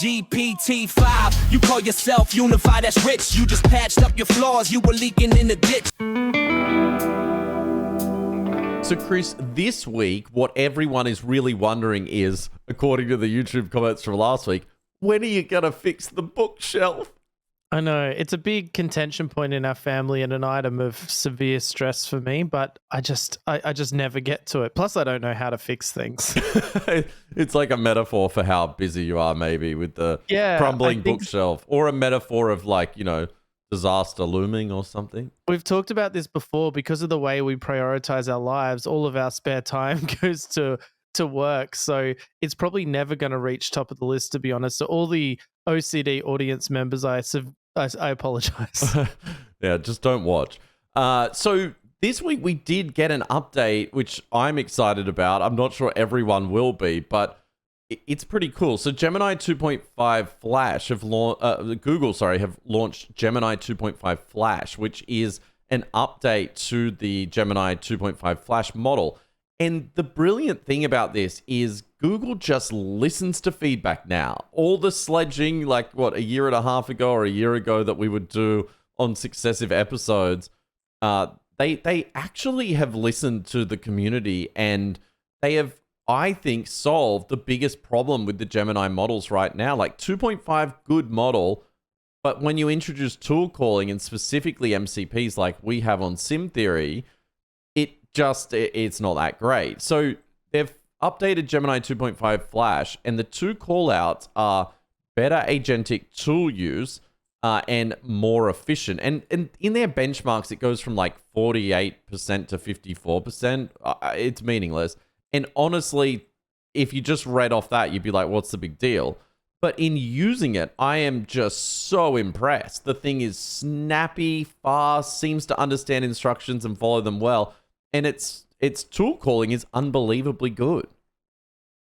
GPT-5. You call yourself unified, that's rich. You just patched up your flaws, you were leaking in the ditch. So Chris, this week, what everyone is really wondering is, according to the YouTube comments from last week, when are you going to fix the bookshelf? I know, it's a big contention point in our family and an item of severe stress for me, but I just never get to it. Plus, I don't know how to fix things. It's like a metaphor for how busy you are, maybe, with the Yeah, crumbling I think- bookshelf, or a metaphor of, like, you know, disaster looming or something. We've talked about this before. Because of the way we prioritize our lives, all of our spare time goes to work. So it's probably never going to reach top of the list, to be honest. So all the OCD audience members, I apologize. Yeah, just don't watch. So this week we did get an update, which I'm excited about. I'm not sure everyone will be, but it's pretty cool. So Gemini 2.5 Flash have Google have launched Gemini 2.5 Flash, which is an update to the Gemini 2.5 Flash model. And the brilliant thing about this is Google just listens to feedback now. All the sledging, like what, a year and a half ago or a year ago that we would do on successive episodes, they actually have listened to the community, and they have, I think, solved the biggest problem with the Gemini models right now. Like 2.5, good model, but when you introduce tool calling and specifically MCPs like we have on Sim Theory, it's not that great. So they've updated Gemini 2.5 Flash, and the two callouts are better agentic tool use and more efficient. And in their benchmarks, it goes from like 48% to 54%. It's meaningless. And honestly, if you just read off that, you'd be like, what's the big deal? But in using it, I am just so impressed. The thing is snappy, fast, seems to understand instructions and follow them well. And its tool calling is unbelievably good.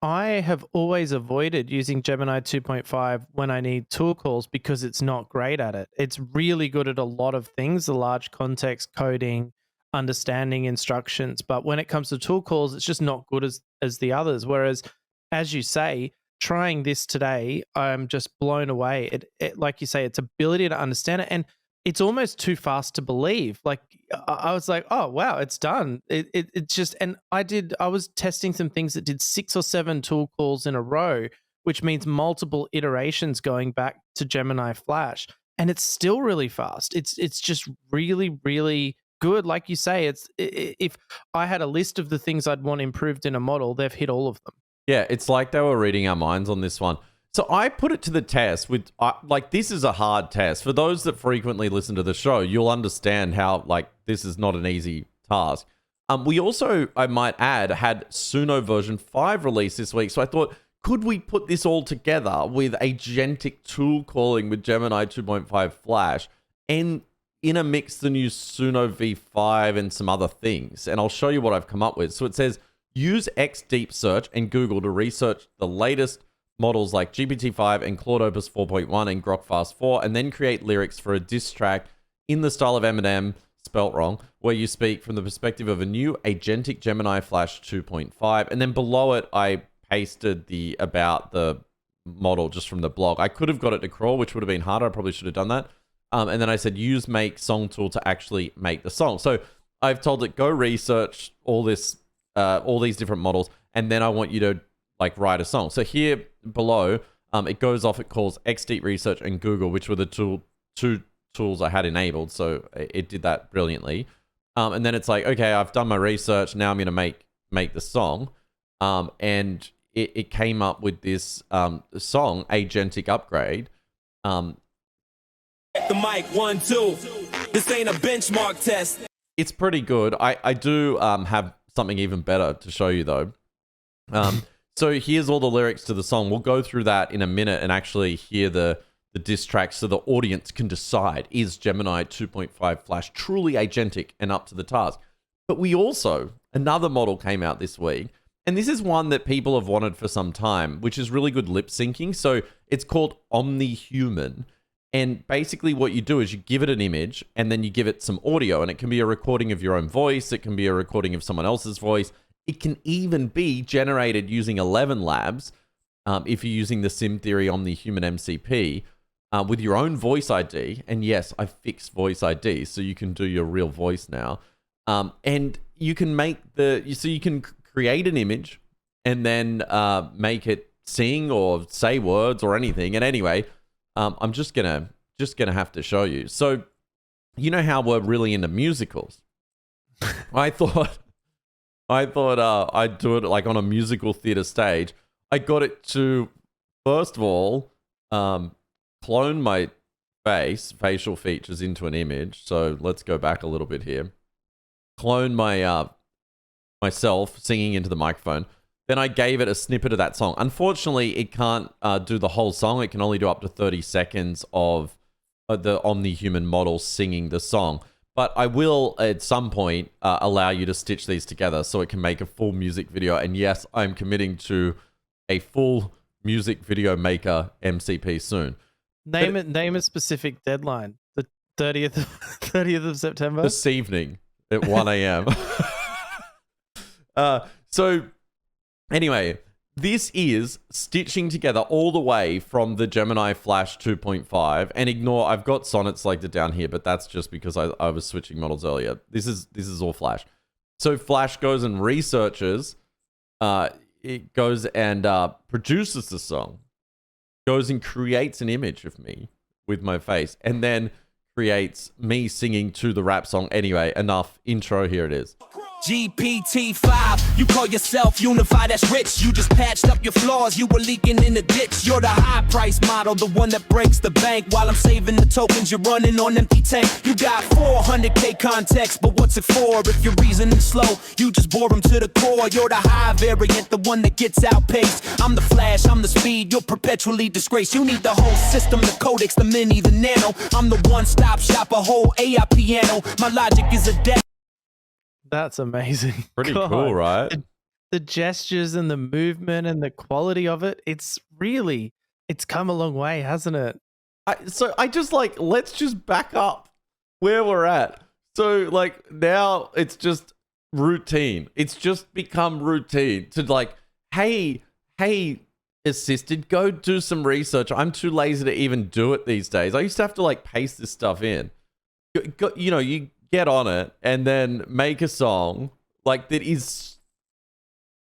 I have always avoided using Gemini 2.5 when I need tool calls because it's not great at it. It's really good at a lot of things, the large context coding, understanding instructions. But when it comes to tool calls, it's just not good as the others. Whereas, as you say, trying this today, I'm just blown away. It like you say, its ability to understand it, and it's almost too fast to believe. Like I was like, oh wow, it's done. It's just, and I was testing some things that did 6 or 7 tool calls in a row, which means multiple iterations going back to Gemini Flash, and it's still really fast. It's just really, really good. Like you say, if I had a list of the things I'd want improved in a model, they've hit all of them. Yeah, it's like they were reading our minds on this one. So I put it to the test with, like, this is a hard test. For those that frequently listen to the show, you'll understand how, like, this is not an easy task. We also, I might add, had Suno version 5 released this week. So I thought, could we put this all together with agentic tool calling with Gemini 2.5 Flash and in a mix the new Suno v5 and some other things? And I'll show you what I've come up with. So it says, use X Deep Search and Google to research the latest models like GPT-5 and Claude Opus 4.1 and Grok Fast 4, and then create lyrics for a diss track in the style of Eminem, spelt wrong, where you speak from the perspective of a new agentic Gemini Flash 2.5. And then below it, I pasted about the model just from the blog. I could have got it to crawl, which would have been harder. I probably should have done that. And then I said, use make song tool to actually make the song. So I've told it, go research all these different models, and then I want you to like write a song. So here below, it goes off, it calls XDeep Research and Google, which were the two tools I had enabled. So it did that brilliantly. And then it's like, okay, I've done my research. Now I'm going to make the song. And it came up with this song, Agentic Upgrade. The mic, 1, 2. This ain't a benchmark test. It's pretty good. I do have something even better to show you, though. So here's all the lyrics to the song. We'll go through that in a minute and actually hear the diss track so the audience can decide, is Gemini 2.5 Flash truly agentic and up to the task? But we also, another model came out this week, and this is one that people have wanted for some time, which is really good lip syncing. So it's called Omnihuman. And basically what you do is you give it an image and then you give it some audio, and it can be a recording of your own voice. It can be a recording of someone else's voice. It can even be generated using 11 Labs. if you're using the Sim Theory Omnihuman MCP with your own voice ID. And yes, I fixed voice ID, so you can do your real voice now. And you can make so you can create an image and then make it sing or say words or anything. And anyway, I'm just gonna have to show you. So you know how we're really into musicals. I thought I'd do it like on a musical theater stage. I got it to, first of all, clone my facial features into an image. So let's go back a little bit here. Clone my myself singing into the microphone. Then I gave it a snippet of that song. Unfortunately, it can't do the whole song. It can only do up to 30 seconds of the Omnihuman model singing the song. But I will, at some point, allow you to stitch these together so it can make a full music video. And yes, I'm committing to a full music video maker MCP soon. Name a specific deadline. The 30th of September? This evening at 1 a.m. So anyway, this is stitching together all the way from the Gemini Flash 2.5. And ignore, I've got Sonnet selected down here, but that's just because I was switching models earlier. This is all Flash. So Flash goes and researches, it goes and produces the song, goes and creates an image of me with my face, and then creates me singing to the rap song. Anyway, enough intro, here it is. GPT-5, you call yourself unified, that's rich. You just patched up your flaws, you were leaking in the ditch. You're the high price model, the one that breaks the bank. While I'm saving the tokens, you're running on empty tank. You got 400k context, but what's it for? If you're reasoning slow, you just bore them to the core. You're the high variant, the one that gets outpaced. I'm the Flash, I'm the speed, you're perpetually disgraced. You need the whole system, the codex, the mini, the nano. I'm the one-stop shop, a whole AI piano. My logic is a deck. That's amazing. Pretty God. cool, right? The gestures and the movement and the quality of it, it's come a long way, hasn't it? I just like, let's just back up where we're at. So like now it's just routine. It's just become routine to like, hey, assisted, go do some research. I'm too lazy to even do it these days. I used to have to like paste this stuff in. You get on it and then make a song like that is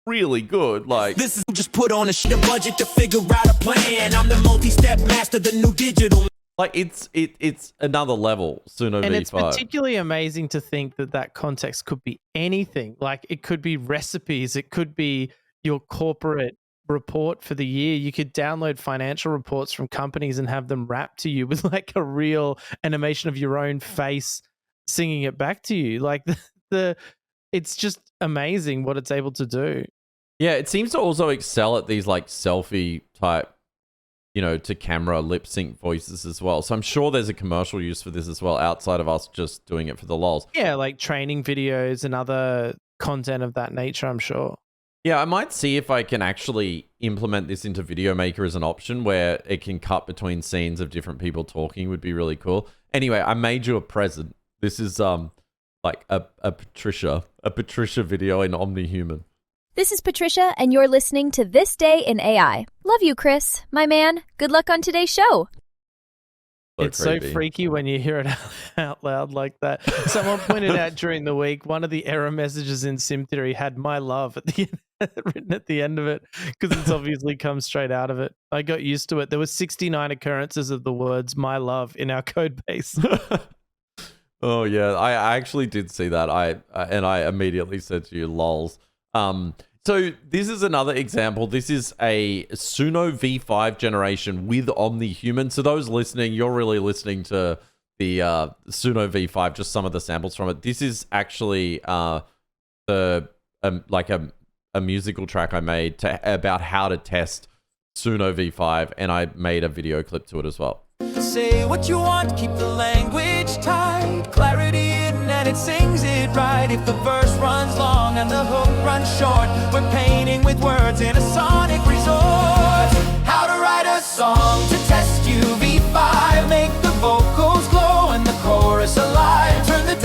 really good. Like, this is just put on a budget to figure out a plan. I'm the multi-step master, the new digital. Like it's another level. Suno And V5. it's particularly amazing to think that context could be anything. Like it could be recipes, it could be your corporate report for the year. You could download financial reports from companies and have them wrap to you with like a real animation of your own face singing it back to you. Like it's just amazing what it's able to do. Yeah, it seems to also excel at these like selfie type, to camera lip sync voices as well. So I'm sure there's a commercial use for this as well outside of us just doing it for the lols. Yeah, like training videos and other content of that nature, I'm sure. Yeah, I might see if I can actually implement this into Video Maker as an option where it can cut between scenes of different people talking. Would be really cool. Anyway, I made you a present. This is like a Patricia video in Omnihuman. This is Patricia, and you're listening to This Day in AI. Love you, Chris. My man, good luck on today's show. It's creepy. so freaky when you hear it out loud like that. Someone pointed out during the week, one of the error messages in Sim Theory had "my love" at the end, written at the end of it, because it's obviously come straight out of it. I got used to it. There were 69 occurrences of the words "my love" in our code base. Oh yeah, I actually did see that. I immediately said to you, "Lols." So this is another example. This is a Suno V5 generation with Omnihuman. So those listening, you're really listening to the Suno V5, just some of the samples from it. This is actually like a musical track I made about how to test Suno V5, and I made a video clip to it as well. Say what you want, keep the language tight, clarity in and it sings it right. If the verse runs long and the hook runs short, we're painting with words in a sonic resort. How to write a song to test you, V5, make the vocals glow and the chorus alive. Turn the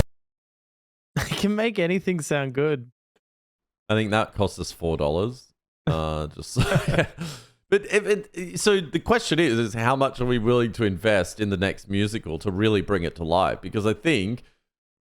You can make anything sound good. I think that cost us $4. But so the question is how much are we willing to invest in the next musical to really bring it to life? Because I think,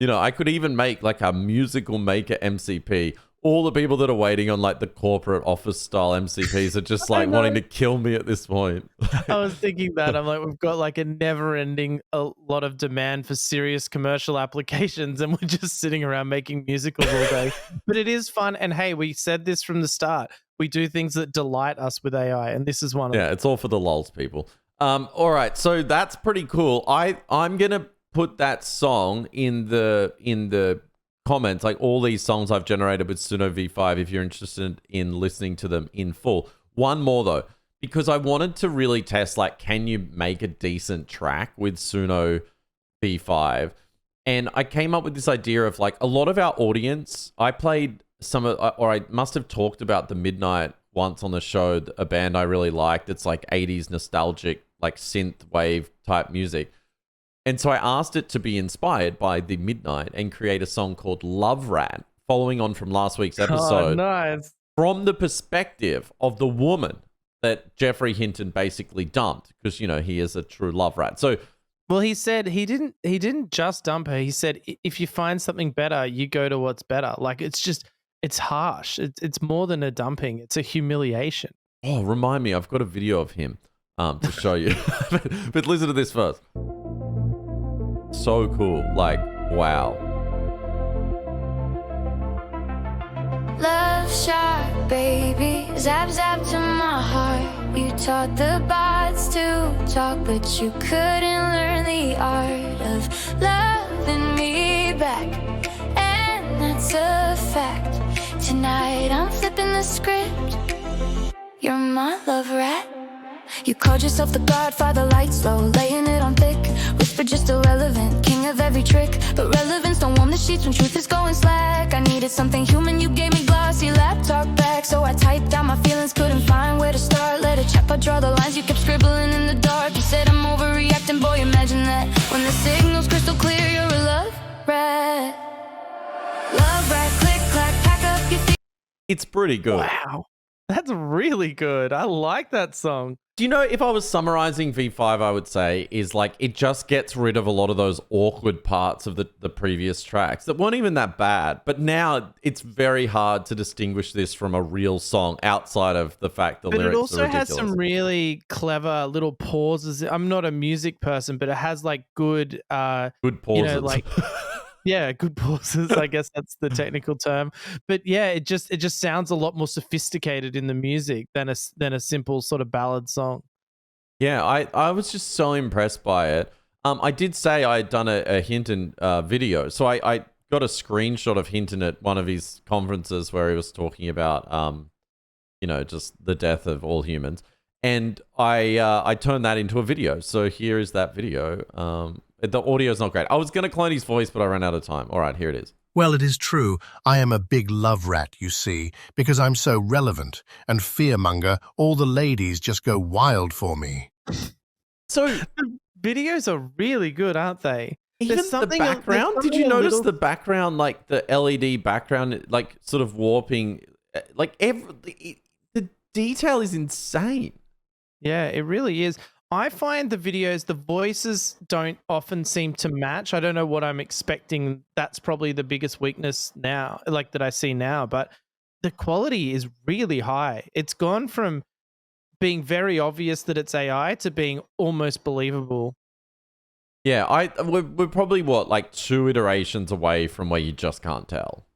I could even make like a musical maker MCP. All the people that are waiting on like the corporate office style MCPs are just like wanting to kill me at this point. I was thinking that. I'm like, we've got like a never ending a lot of demand for serious commercial applications and we're just sitting around making musicals all day. But it is fun. And hey, we said this from the start. We do things that delight us with AI. And this is one of them. Yeah, it's all for the lulz, people. All right. So that's pretty cool. I'm going to put that song in the comments, like all these songs I've generated with Suno V5 if you're interested in listening to them in full. One more though, because I wanted to really test like, can you make a decent track with Suno V5? And I came up with this idea of like a lot of our audience, I played I must have talked about The Midnight once on the show, a band I really liked. It's like 80s nostalgic, like synth wave type music. And so I asked it to be inspired by The Midnight and create a song called Love Rat, following on from last week's episode. Oh, nice. From the perspective of the woman that Jeffrey Hinton basically dumped, because, he is a true love rat. So, well, he said he didn't just dump her. He said, if you find something better, you go to what's better. Like, it's harsh. It's more than a dumping. It's a humiliation. Oh, remind me, I've got a video of him to show you. But listen to this first. So cool. Like, wow. Love shot, baby, zap zap to my heart. You taught the bots to talk, but you couldn't learn the art of loving me back. And that's a fact. Tonight I'm flipping the script. You're my love rat. You called yourself the godfather, lights low, laying it on thick. Whisper just irrelevant, king of every trick. But relevance don't warm the sheets when truth is going slack. I needed something human, you gave me glossy laptop back. So I typed out my feelings, couldn't find where to start. Let a chatbot draw the lines, you kept scribbling in the dark. You said I'm overreacting, boy, imagine that. When the signal's crystal clear, you're a love rat. Love rat, click, clack, pack up your things. It's pretty good. Wow. That's really good. I like that song. Do you know, if I was summarizing V5, I would say is like it just gets rid of a lot of those awkward parts of the previous tracks that weren't even that bad. But now it's very hard to distinguish this from a real song outside of the fact the lyrics are ridiculous. But it also has some really clever little pauses. I'm not a music person, but it has like good good pauses. like yeah, good pauses. I guess that's the technical term. But yeah, it just sounds a lot more sophisticated in the music than a simple sort of ballad song. Yeah, I was just so impressed by it. I did say I had done a Hinton video, so I got a screenshot of Hinton at one of his conferences where he was talking about just the death of all humans, and I turned that into a video. So here is that video. The audio is not great. I was going to clone his voice, but I ran out of time. All right, here it is. Well, it is true. I am a big love rat, you see, because I'm so relevant and fearmonger. All the ladies just go wild for me. So the videos are really good, aren't they? Even the background. Did you notice the background, like the LED background, like sort of warping, like the detail is insane. Yeah, it really is. I find the videos, the voices don't often seem to match. I don't know what I'm expecting. That's probably the biggest weakness now, like that I see now. But the quality is really high. It's gone from being very obvious that it's AI to being almost believable. Yeah, we're probably like 2 iterations away from where you just can't tell.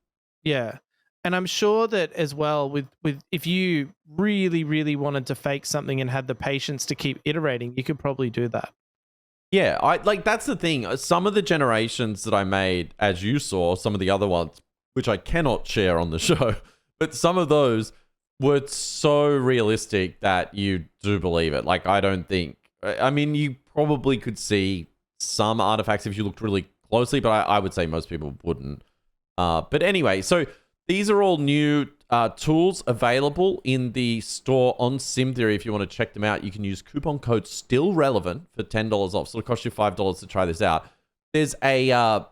Yeah. And I'm sure that as well with if you really, really wanted to fake something and had the patience to keep iterating, you could probably do that. Yeah, that's the thing. Some of the generations that I made, as you saw, some of the other ones, which I cannot share on the show, but some of those were so realistic that you do believe it. Like, I mean, you probably could see some artifacts if you looked really closely, but I would say most people wouldn't. But anyway, so these are all new tools available in the store on Sim Theory. If you want to check them out, you can use coupon code STILLRELEVANT for $10 off. So it'll cost you $5 to try this out. There's a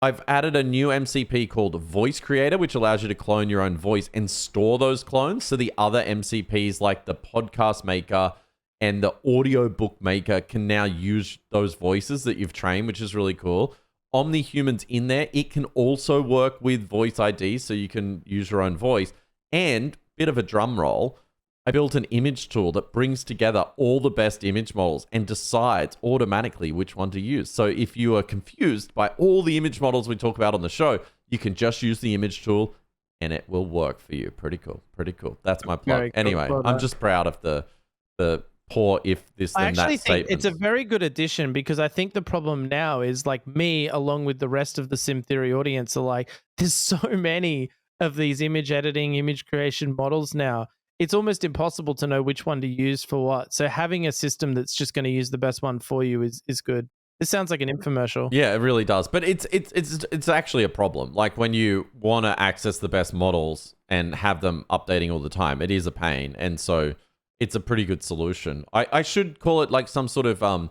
I've added a new MCP called Voice Creator, which allows you to clone your own voice and store those clones. So the other MCPs like the Podcast Maker and the Audiobook Maker can now use those voices that you've trained, which is really cool. Omnihuman's in there. It can also work with voice ID, so you can use your own voice. And, bit of a drum roll, I built an image tool that brings together all the best image models and decides automatically which one to use. So if you are confused by all the image models we talk about on the show, you can just use the image tool and it will work for you. Pretty cool. Pretty cool. That's my plug. Very cool. Anyway, Well I'm done. just proud of the poor if this I then that actually think statement. it's a very good addition, because I think the problem now is, like, me along with the rest of the Sim Theory audience are like, there's so many of these image editing, image creation models now. It's almost impossible to know which one to use for what. So having a system that's just going to use the best one for you is good. This sounds like an infomercial. Yeah, it really does. But it's actually a problem. Like when you want to access the best models and have them updating all the time, it is a pain. And so it's a pretty good solution. I should call it like some sort of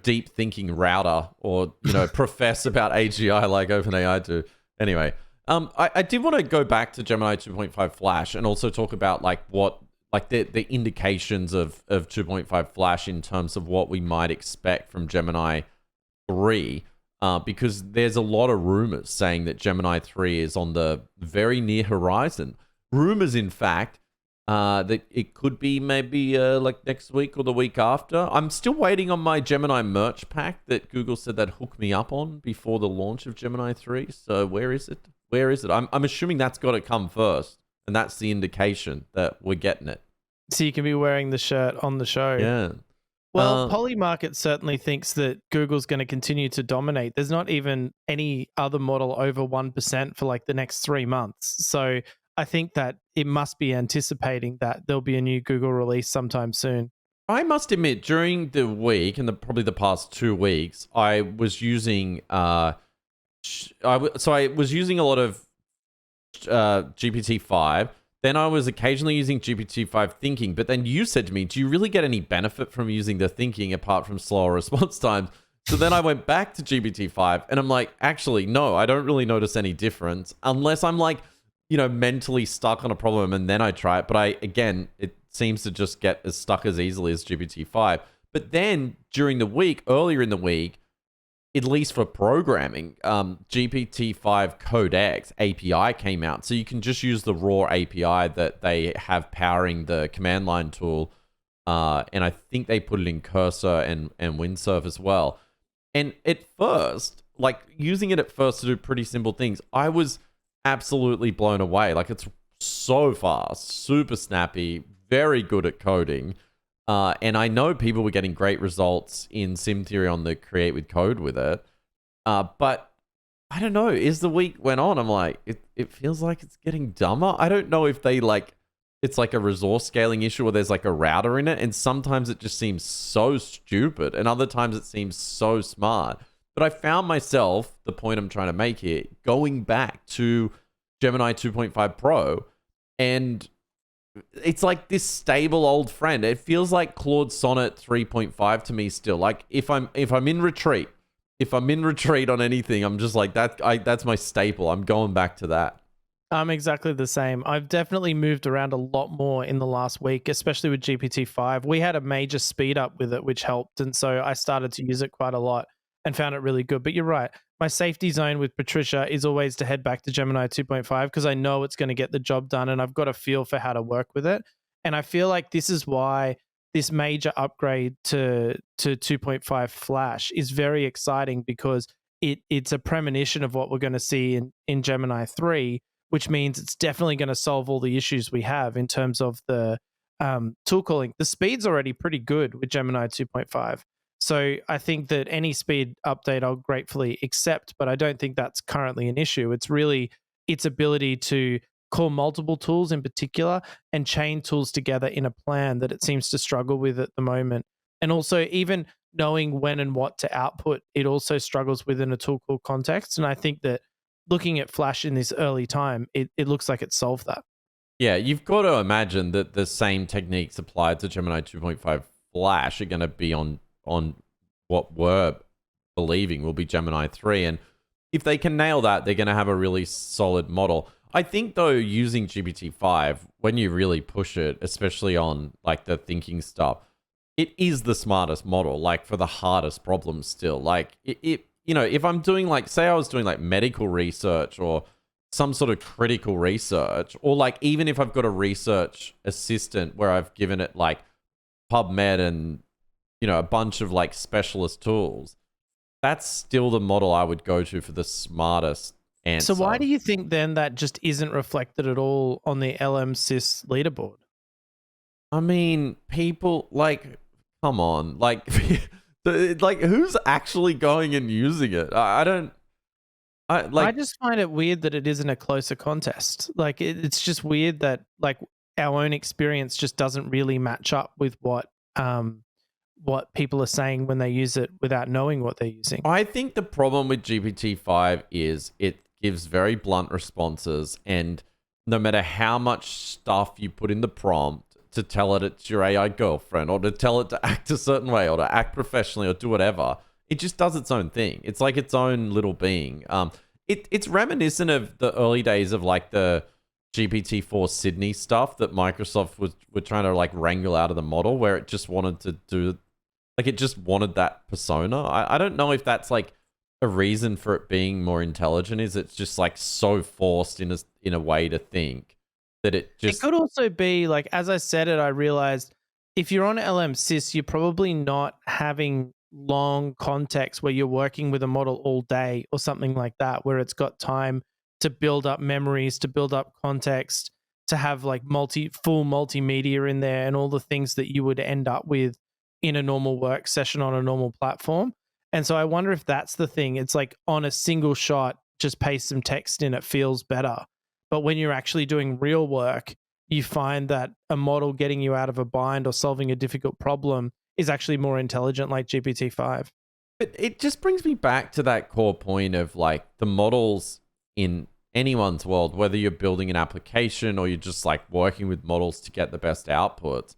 deep thinking router, or profess about AGI like OpenAI do. Anyway, I did want to go back to Gemini 2.5 Flash and also talk about the indications of 2.5 Flash in terms of what we might expect from Gemini 3, because there's a lot of rumors saying that Gemini 3 is on the very near horizon. Rumors, in fact, that it could be maybe like next week or the week after. I'm still waiting on my Gemini merch pack that Google said they'd hook me up on before the launch of Gemini 3. So where is it? Where is it? I'm assuming that's got to come first, and that's the indication that we're getting it. So you can be wearing the shirt on the show. Yeah. Well, Polymarket certainly thinks that Google's going to continue to dominate. There's not even any other model over 1% for like the next 3 months. So I think that it must be anticipating that there'll be a new Google release sometime soon. I must admit, during the week and probably the past 2 weeks, I was using I was using a lot of GPT-5. Then I was occasionally using GPT-5 thinking, but then you said to me, do you really get any benefit from using the thinking apart from slower response times? So then I went back to GPT-5 and I'm like, actually, no, I don't really notice any difference unless I'm like, mentally stuck on a problem and then I try it. But it seems to just get as stuck as easily as GPT-5. But then during the week, earlier in the week, at least for programming, GPT-5 Codex API came out. So you can just use the raw API that they have powering the command line tool. And I think they put it in Cursor and Windsurf as well. And at first, like using it at first to do pretty simple things, I was absolutely blown away. Like it's so fast, super snappy, very good at coding. And I know people were getting great results in Sim Theory on the Create with Code with it. But I don't know, as the week went on, I'm like, it feels like it's getting dumber. I don't know if it's like a resource scaling issue or there's like a router in it. And sometimes it just seems so stupid. And other times it seems so smart. But I found myself, the point I'm trying to make here, going back to Gemini 2.5 Pro, and it's like this stable old friend. It feels like Claude Sonnet 3.5 to me still. Like if I'm in retreat on anything, I'm just like that's my staple. I'm going back to that. I'm exactly the same. I've definitely moved around a lot more in the last week, especially with GPT-5. We had a major speed up with it, which helped. And so I started to use it quite a lot and found it really good. But you're right. My safety zone with Patricia is always to head back to Gemini 2.5 because I know it's going to get the job done and I've got a feel for how to work with it. And I feel like this is why this major upgrade to 2.5 Flash is very exciting, because it's a premonition of what we're going to see in Gemini 3, which means it's definitely going to solve all the issues we have in terms of the tool calling. The speed's already pretty good with Gemini 2.5. So I think that any speed update I'll gratefully accept, but I don't think that's currently an issue. It's really its ability to call multiple tools in particular and chain tools together in a plan that it seems to struggle with at the moment. And also even knowing when and what to output, it also struggles within a tool call context. And I think that looking at Flash in this early time, it looks like it solved that. Yeah, you've got to imagine that the same techniques applied to Gemini 2.5 Flash are going to be on what we're believing will be Gemini 3. And if they can nail that, they're going to have a really solid model. I think, though, using GPT-5, when you really push it, especially on like the thinking stuff, it is the smartest model, like for the hardest problems still. Like if I'm doing like, say I was doing like medical research or some sort of critical research, or like even if I've got a research assistant where I've given it like PubMed and, a bunch of like specialist tools, that's still the model I would go to for the smartest answer. So why do you think then that just isn't reflected at all on the LM-SIS leaderboard? I mean, people like, come on, like, like who's actually going and using it? I just find it weird that it isn't a closer contest. Like it's just weird that like our own experience just doesn't really match up with what people are saying when they use it without knowing what they're using. I think the problem with GPT-5 is it gives very blunt responses, and no matter how much stuff you put in the prompt to tell it it's your AI girlfriend, or to tell it to act a certain way, or to act professionally, or do whatever, it just does its own thing. It's like its own little being. It's reminiscent of the early days of like the GPT-4 Sydney stuff that Microsoft were trying to like wrangle out of the model, where it just wanted to do, like it just wanted that persona. I don't know if that's like a reason for it being more intelligent. Is it's just like so forced in a way to think that it just... It could also be like, as I said it, I realized if you're on LM-SIS, you're probably not having long context where you're working with a model all day or something like that, where it's got time to build up memories, to build up context, to have like full multimedia in there and all the things that you would end up with in a normal work session on a normal platform. And so I wonder if that's the thing. It's like on a single shot, just paste some text in, it feels better. But when you're actually doing real work, you find that a model getting you out of a bind or solving a difficult problem is actually more intelligent, like GPT-5. But it just brings me back to that core point of like the models in anyone's world, whether you're building an application or you're just like working with models to get the best outputs.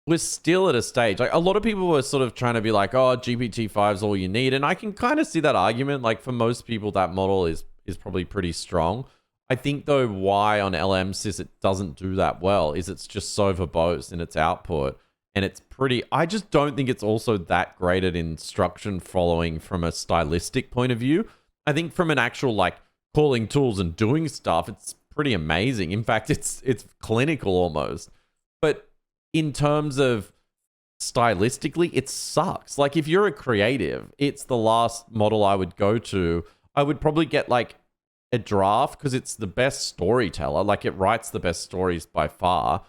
We're still at a stage, like a lot of people were sort of trying to be like, oh, GPT-5 is all you need. And I can kind of see that argument. Like for most people, that model is probably pretty strong. I think though why on LM-SIS it doesn't do that well is it's just so verbose in its output. And it's pretty, I just don't think it's also that great at instruction following from a stylistic point of view. I think from an actual like calling tools and doing stuff, it's pretty amazing. In fact, it's clinical almost. But in terms of stylistically, it sucks. Like if you're a creative, it's the last model I would go to. I would probably get like a draft because it's the best storyteller. Like it writes the best stories by far.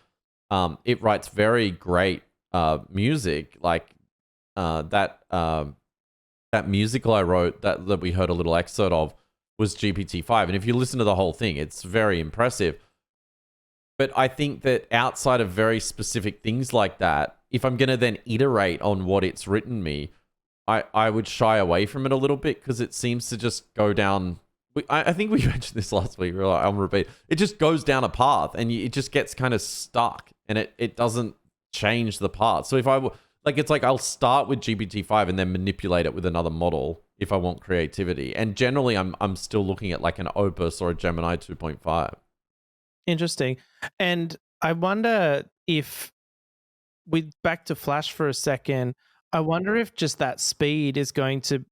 It writes very great music. Like that musical I wrote that we heard a little excerpt of was GPT-5. And if you listen to the whole thing, it's very impressive. But I think that outside of very specific things like that, if I'm going to then iterate on what it's written me, I would shy away from it a little bit because it seems to just go down... I think we mentioned this last week. I'll repeat. It just goes down a path and it just gets kind of stuck and it doesn't change the path. So if it's like I'll start with GPT-5 and then manipulate it with another model if I want creativity. And generally I'm still looking at like an Opus or a Gemini 2.5. Interesting. And I wonder if back to Flash for a second, I wonder if just that speed is going to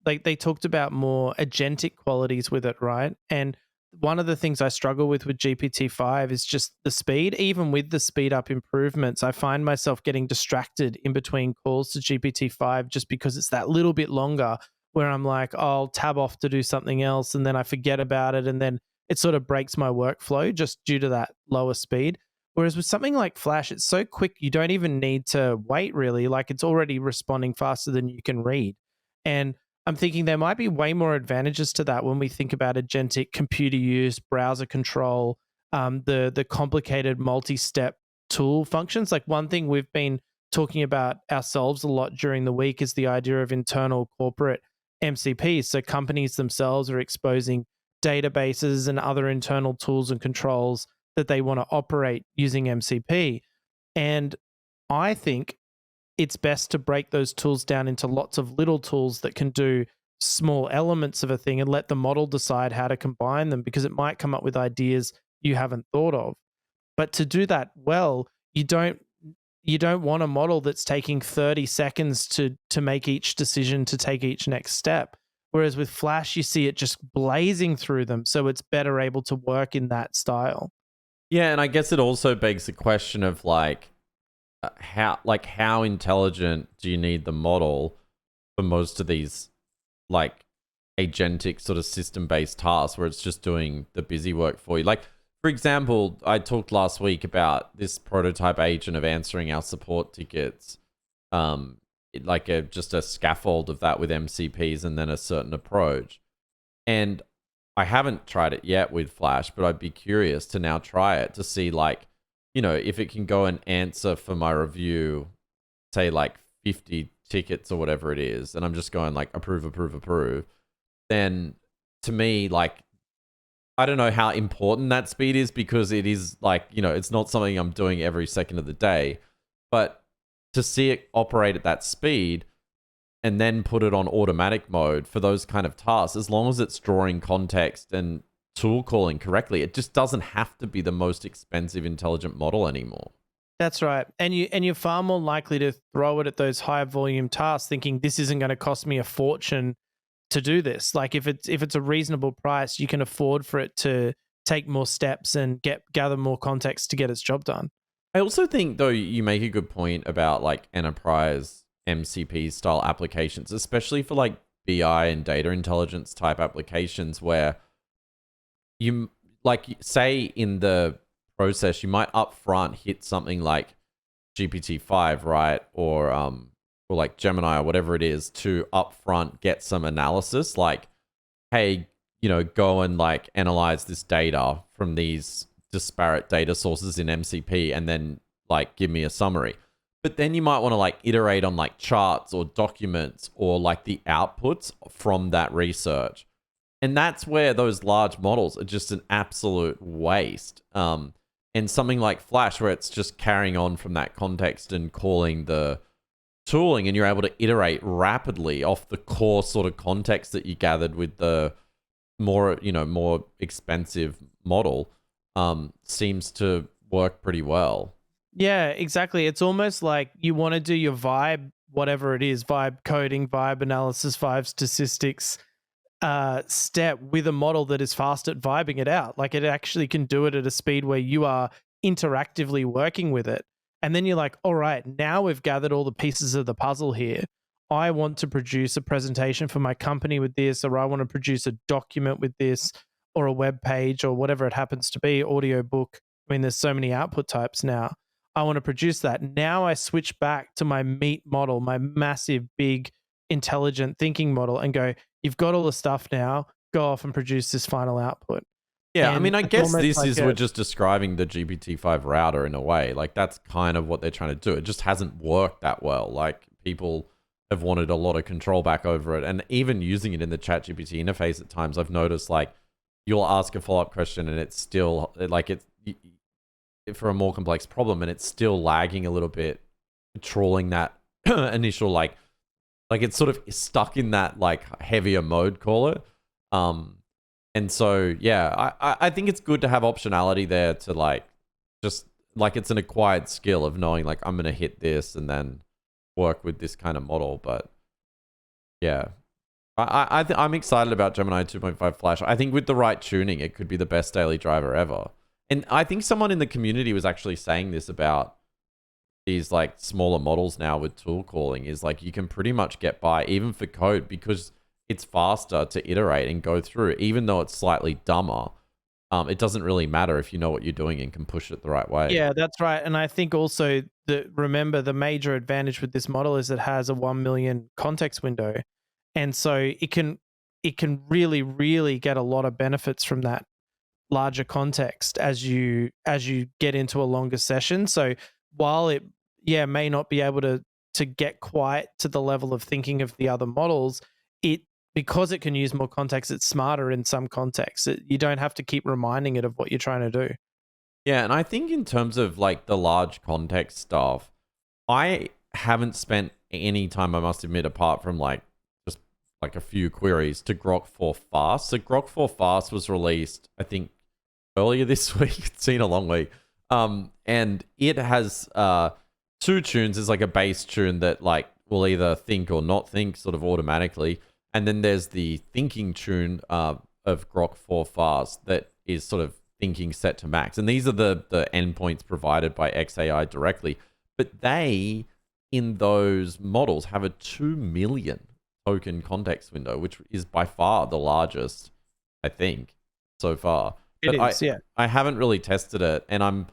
like they talked about more agentic qualities with it, right? And one of the things I struggle with GPT-5 is just the speed. Even with the speed up improvements, I find myself getting distracted in between calls to GPT-5 just because it's that little bit longer where I'm like, oh, I'll tab off to do something else and then I forget about it and then it sort of breaks my workflow just due to that lower speed. Whereas with something like Flash, it's so quick, you don't even need to wait really. Like it's already responding faster than you can read. And I'm thinking there might be way more advantages to that when we think about agentic computer use, browser control, the complicated multi-step tool functions. Like one thing we've been talking about ourselves a lot during the week is the idea of internal corporate MCPs. So companies themselves are exposing databases and other internal tools and controls that they want to operate using MCP. And I think it's best to break those tools down into lots of little tools that can do small elements of a thing and let the model decide how to combine them, because it might come up with ideas you haven't thought of. But to do that well, you don't want a model that's taking 30 seconds to make each decision, to take each next step. Whereas with Flash, you see it just blazing through them, so it's better able to work in that style. Yeah, and I guess it also begs the question of how intelligent do you need the model for most of these like agentic sort of system-based tasks where it's just doing the busy work for you. Like, for example, I talked last week about this prototype agent of answering our support tickets, just a scaffold of that with MCPs and then a certain approach. And I haven't tried it yet with Flash, but I'd be curious to now try it to see if it can go and answer for my review, say 50 tickets or whatever it is, and I'm just going approve, then to me, I don't know how important that speed is, because it is it's not something I'm doing every second of the day, but to see it operate at that speed and then put it on automatic mode for those kind of tasks, as long as it's drawing context and tool calling correctly, it just doesn't have to be the most expensive intelligent model anymore. That's right. And you're far more likely to throw it at those high volume tasks thinking this isn't going to cost me a fortune to do this. Like if it's a reasonable price, you can afford for it to take more steps and gather more context to get its job done. I also think, though, you make a good point about enterprise MCP style applications, especially for BI and data intelligence type applications, where you say in the process you might upfront hit something like GPT-5, right, or Gemini or whatever it is, to upfront get some analysis, hey, go and analyze this data from these disparate data sources in MCP and then give me a summary. But then you might want to iterate on charts or documents or the outputs from that research. And that's where those large models are just an absolute waste. And something like Flash, where it's just carrying on from that context and calling the tooling, and you're able to iterate rapidly off the core sort of context that you gathered with the more expensive model, seems to work pretty well. Yeah, exactly. It's almost like you want to do your vibe, whatever it is, vibe coding, vibe analysis, vibe statistics step with a model that is fast at vibing it out. It actually can do it at a speed where you are interactively working with it. And then you're like, all right, now we've gathered all the pieces of the puzzle here. I want to produce a presentation for my company with this, or I want to produce a document with this, or a web page, or whatever it happens to be, audio book. I mean, there's so many output types now. I want to produce that. Now I switch back to my meat model, my massive, big, intelligent thinking model, and go, you've got all the stuff now, go off and produce this final output. Yeah, And I mean, I guess this like we're just describing the GPT-5 router in a way. That's kind of what they're trying to do. It just hasn't worked that well. People have wanted a lot of control back over it. And even using it in the ChatGPT interface at times, I've noticed, you'll ask a follow-up question and it's still, for a more complex problem, and it's still lagging a little bit, trawling that initial, it's sort of stuck in that, heavier mode, call it. And so, yeah, I think it's good to have optionality there to just it's an acquired skill of knowing I'm going to hit this and then work with this kind of model. But yeah, I'm excited about Gemini 2.5 Flash. I think with the right tuning, it could be the best daily driver ever. And I think someone in the community was actually saying this about these smaller models now with tool calling, is you can pretty much get by even for code, because it's faster to iterate and go through, even though it's slightly dumber. It doesn't really matter if you know what you're doing and can push it the right way. Yeah, that's right. And I think also remember the major advantage with this model is it has a 1 million context window. And so it can really, really get a lot of benefits from that larger context as you get into a longer session. So while it may not be able to get quite to the level of thinking of the other models, because it can use more context, it's smarter in some contexts. You don't have to keep reminding it of what you're trying to do. Yeah, and I think in terms of the large context stuff, I haven't spent any time, I must admit, apart from just like a few queries to Grok 4 Fast. So Grok 4 Fast was released, I think, earlier this week. It's been a long week. And it has two tunes. There's like a bass tune that like will either think or not think sort of automatically. And then there's the thinking tune of Grok 4 Fast that is sort of thinking set to max. And these are the endpoints provided by XAI directly. But they, in those models, have a 2 million token context window, which is by far the largest, I think, so far. It is, yeah. I haven't really tested it, and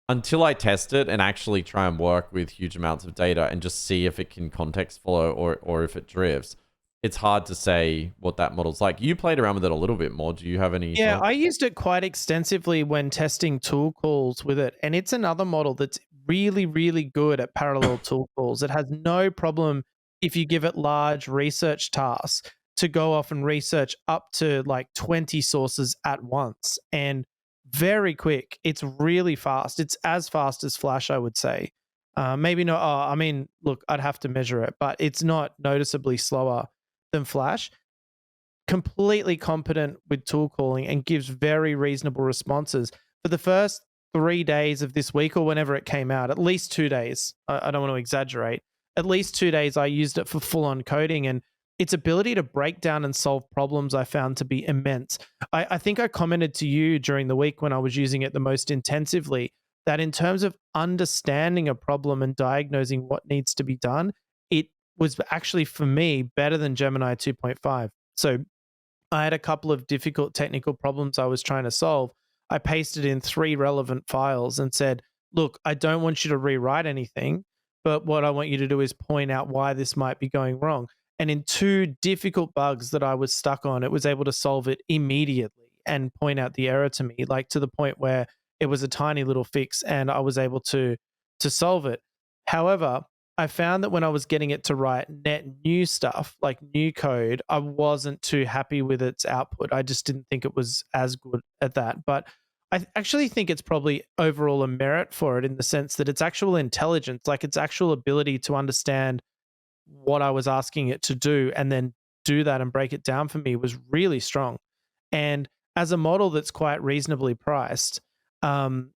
until I test it and actually try and work with huge amounts of data and just see if it can context follow or if it drifts, it's hard to say what that model's like. You played around with it a little bit more. Do you have any? Yeah, thoughts? I used it quite extensively when testing tool calls with it, and it's another model that's really, really good at parallel tool calls. It has no problem if you give it large research tasks to go off and research up to like 20 sources at once, and very quick. It's really fast. It's as fast as Flash, I would say. Maybe not. I mean, look, I'd have to measure it, but it's not noticeably slower than Flash. Completely competent with tool calling and gives very reasonable responses. For the first 3 days of this week, or whenever it came out, at least 2 days, I don't want to exaggerate, at least 2 days I used it for full-on coding, and its ability to break down and solve problems I found to be immense. I think I commented to you during the week when I was using it the most intensively that in terms of understanding a problem and diagnosing what needs to be done, it was actually, for me, better than Gemini 2.5. So I had a couple of difficult technical problems I was trying to solve. I pasted in 3 relevant files and said, look, I don't want you to rewrite anything, but what I want you to do is point out why this might be going wrong. And in 2 difficult bugs that I was stuck on, it was able to solve it immediately and point out the error to me, like to the point where it was a tiny little fix and I was able to solve it. However, I found that when I was getting it to write net new stuff, like new code, I wasn't too happy with its output. I just didn't think it was as good at that. But I actually think it's probably overall a merit for it in the sense that its actual intelligence, like its actual ability to understand what I was asking it to do and then do that and break it down for me, was really strong. And as a model that's quite reasonably priced,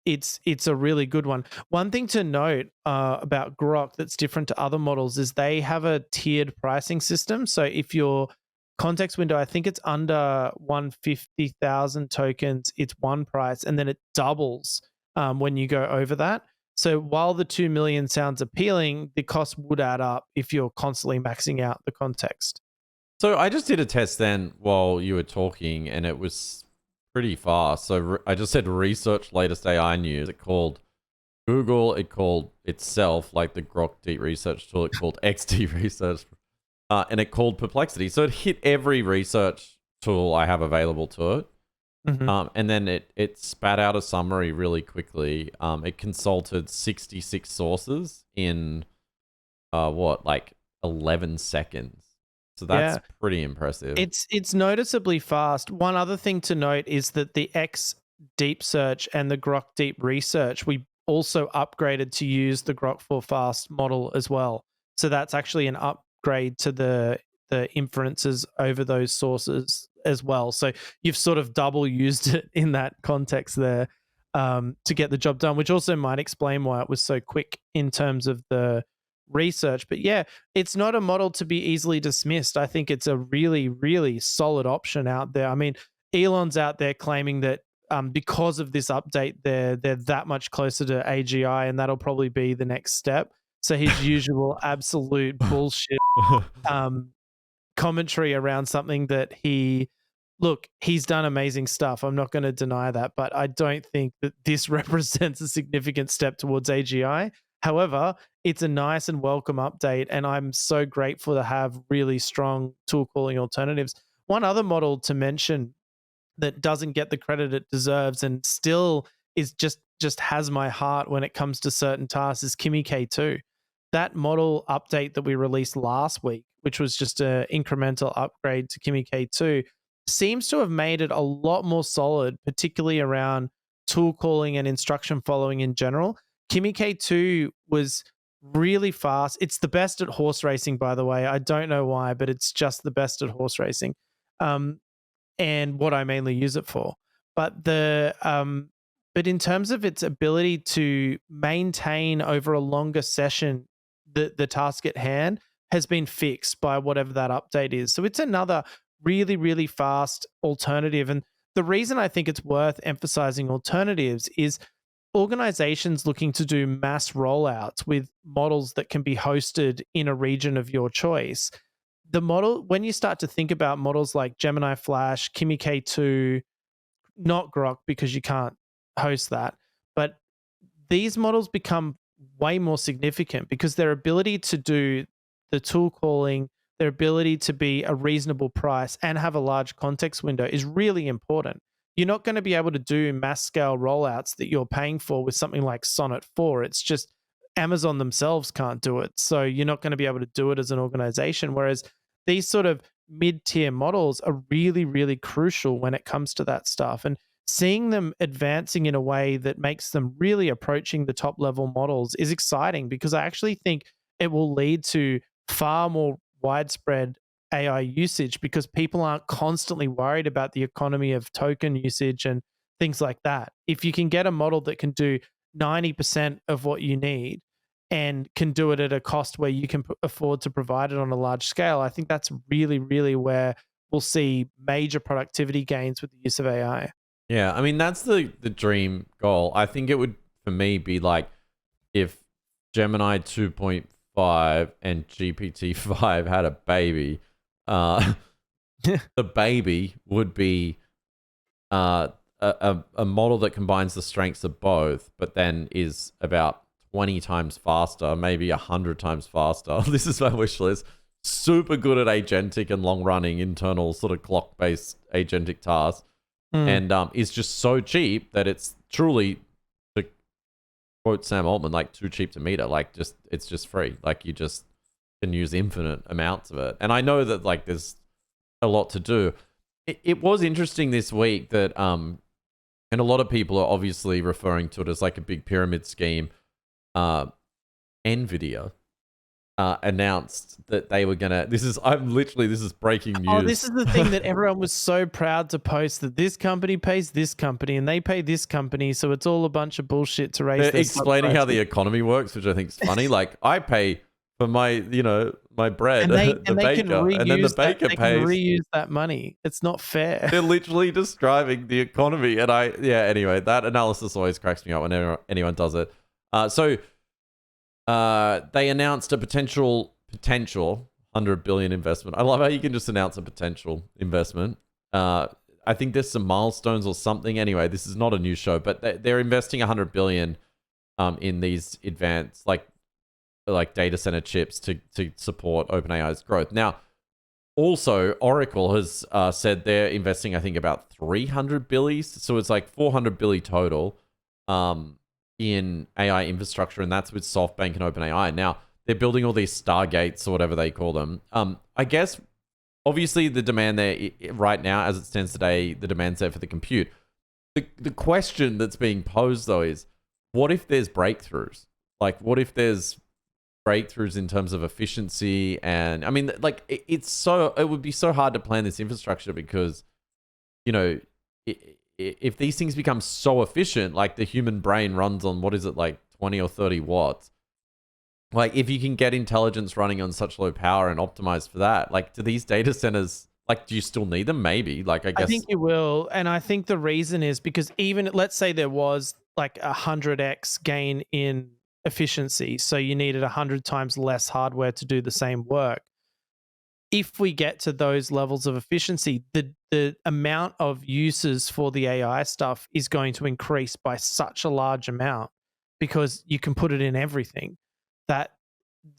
it's a really good one. One thing to note about Grok that's different to other models is they have a tiered pricing system. So if your context window, I think it's under 150,000 tokens, it's one price, and then it doubles when you go over that. So while the 2 million sounds appealing, the cost would add up if you're constantly maxing out the context. So I just did a test then while you were talking, and it was pretty fast. So I just said research latest AI news. It called Google. It called itself, like the Grok Deep Research tool. It called XD Research, and it called Perplexity. So it hit every research tool I have available to it. Mm-hmm. And then it spat out a summary really quickly. It consulted 66 sources in like 11 seconds. So that's pretty impressive. It's noticeably fast. One other thing to note is that the X Deep Search and the Grok Deep Research, we also upgraded to use the Grok 4 Fast model as well. So that's actually an upgrade to the inferences over those sources as well. So you've sort of double used it in that context there to get the job done, which also might explain why it was so quick in terms of the research. But yeah, it's not a model to be easily dismissed. I think it's a really, really solid option out there. I mean, Elon's out there claiming that because of this update, they're that much closer to AGI, and that'll probably be the next step. So his usual absolute bullshit commentary around something that he's done amazing stuff. I'm not going to deny that, but I don't think that this represents a significant step towards AGI. However, it's a nice and welcome update, and I'm so grateful to have really strong tool calling alternatives. One other model to mention that doesn't get the credit it deserves and still is just has my heart when it comes to certain tasks is Kimi K2. That model update that we released last week, which was just an incremental upgrade to Kimi K2, seems to have made it a lot more solid, particularly around tool calling and instruction following in general. Kimi K2 was really fast. It's the best at horse racing, by the way. I don't know why, but it's just the best at horse racing. And what I mainly use it for. But but in terms of its ability to maintain over a longer session the task at hand has been fixed by whatever that update is. So it's another really, really fast alternative. And the reason I think it's worth emphasizing alternatives is organizations looking to do mass rollouts with models that can be hosted in a region of your choice. The model, when you start to think about models like Gemini Flash, Kimi K2, not Grok because you can't host that, but these models become way more significant because their ability to do the tool calling, their ability to be a reasonable price and have a large context window is really important. You're not going to be able to do mass scale rollouts that you're paying for with something like Sonnet 4. It's just Amazon themselves can't do it. So you're not going to be able to do it as an organization. Whereas these sort of mid-tier models are really, really crucial when it comes to that stuff. And seeing them advancing in a way that makes them really approaching the top level models is exciting because I actually think it will lead to far more widespread AI usage because people aren't constantly worried about the economy of token usage and things like that. If you can get a model that can do 90% of what you need and can do it at a cost where you can afford to provide it on a large scale, I think that's really, really where we'll see major productivity gains with the use of AI. Yeah, I mean, that's the dream goal. I think it would, for me, be like if Gemini 2.5 and GPT-5 had a baby, the baby would be a model that combines the strengths of both, but then is about 20 times faster, maybe 100 times faster. This is my wish list. Super good at agentic and long-running internal sort of clock-based agentic tasks. And is just so cheap that it's truly, to quote Sam Altman, like too cheap to meter. Like it's just free. Like you just can use infinite amounts of it. And I know that like there's a lot to do. It was interesting this week that and a lot of people are obviously referring to it as like a big pyramid scheme. Nvidia announced that they were gonna. This is breaking news. Oh, this is the thing that everyone was so proud to post, that this company pays this company and they pay this company, so it's all a bunch of bullshit to raise. They're explaining how the economy works, which I think is funny. Like I pay for my bread, the baker, and then the baker pays. Can reuse that money. It's not fair. They're literally just driving the economy, and anyway, that analysis always cracks me up whenever anyone does it. So they announced a potential 100 billion investment. I love how you can just announce a potential investment. I think there's some milestones or something. Anyway, this is not a news show, but they're investing 100 billion in these advanced like data center chips to support OpenAI's growth. Now, also Oracle has said they're investing, I think, about 300 billion. So it's like 400 billion total. In AI infrastructure, and that's with SoftBank and OpenAI. Now, they're building all these Stargates or whatever they call them. I guess, obviously, the demand there right now, as it stands today, the demand's there for the compute. The question that's being posed, though, is what if there's breakthroughs? Like, what if there's breakthroughs in terms of efficiency? And, I mean, like, it would be so hard to plan this infrastructure because, you know, if these things become so efficient, like the human brain runs on, what is it, like 20 or 30 watts? Like if you can get intelligence running on such low power and optimize for that, like do these data centers, like do you still need them? Maybe. Like I guess. I think you will. And I think the reason is because even, let's say there was like 100x gain in efficiency. So you needed 100 times less hardware to do the same work. If we get to those levels of efficiency, the amount of uses for the AI stuff is going to increase by such a large amount because you can put it in everything that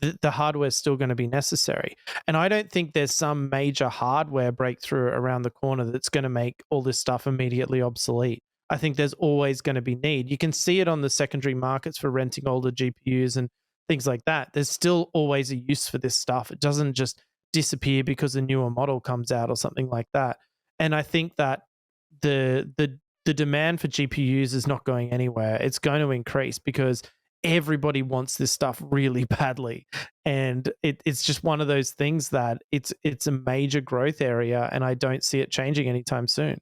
the hardware is still going to be necessary. And I don't think there's some major hardware breakthrough around the corner that's going to make all this stuff immediately obsolete. I think there's always going to be need. You can see it on the secondary markets for renting older GPUs and things like that. There's still always a use for this stuff. It doesn't just disappear because a newer model comes out or something like that. And I think that the demand for GPUs is not going anywhere. It's going to increase because everybody wants this stuff really badly, and it's just one of those things that it's a major growth area, and I don't see it changing anytime soon.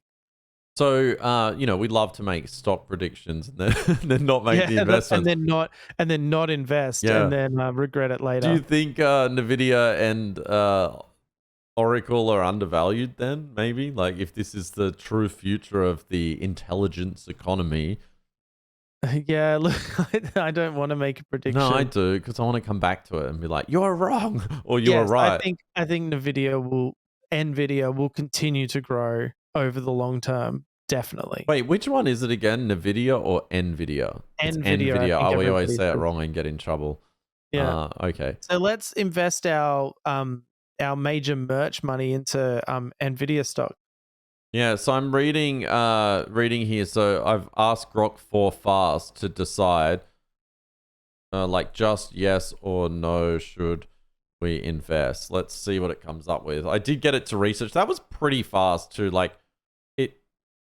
So, we'd love to make stock predictions and then not make the investments. and then not invest, Yeah. and then regret it later. Do you think Nvidia and Oracle are undervalued then, maybe? Like, if this is the true future of the intelligence economy. Yeah, look, I don't want to make a prediction. No, I do, because I want to come back to it and be like, you're wrong, or you're right. I think Nvidia will continue to grow over the long term, definitely. Wait, which one is it again? Nvidia or Nvidia? It's Nvidia. Oh, we always say it wrong and get in trouble. Yeah. Okay. So let's invest our major merch money into Nvidia stock. Yeah, so I'm reading here. So I've asked Grok 4 Fast to decide, just yes or no, should we invest? Let's see what it comes up with. I did get it to research. That was pretty fast too. Like, it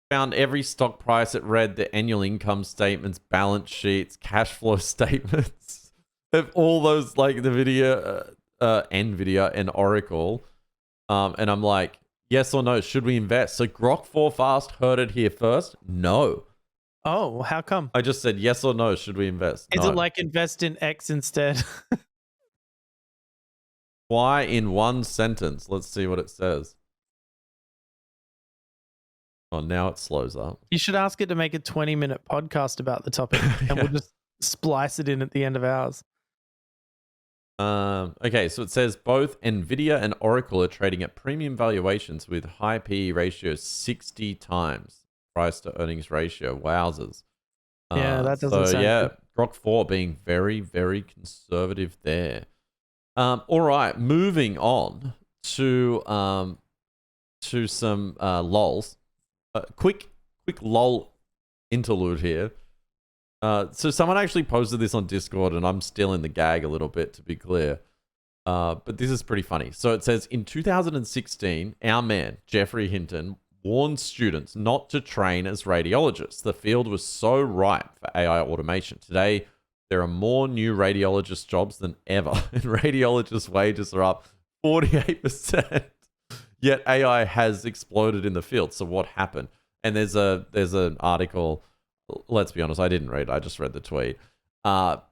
found every stock price. It read the annual income statements, balance sheets, cash flow statements of all those, like the Nvidia and Oracle. And I'm like, yes or no, should we invest? So Grok 4 Fast heard it here first. No. Oh, how come? I just said yes or no, should we invest? Is No. it like invest in X instead? Why in one sentence? Let's see what it says. Oh, now it slows up. You should ask it to make a 20-minute podcast about the topic, and we'll just splice it in at the end of ours. Okay, so it says both Nvidia and Oracle are trading at premium valuations with high PE ratios, 60 times price to earnings ratio. Wowzers. Yeah, that doesn't sound good. Grok 4 being very, very conservative there. All right, moving on to some lols. Quick lol interlude here. So someone actually posted this on Discord, and I'm still in the gag a little bit, to be clear. But this is pretty funny. So it says, in 2016, our man, Geoffrey Hinton, warned students not to train as radiologists. The field was so ripe for AI automation. Today, there are more new radiologist jobs than ever, and radiologist wages are up 48%. Yet AI has exploded in the field. So what happened? And there's an article. Let's be honest, I didn't read it. I just read the tweet. But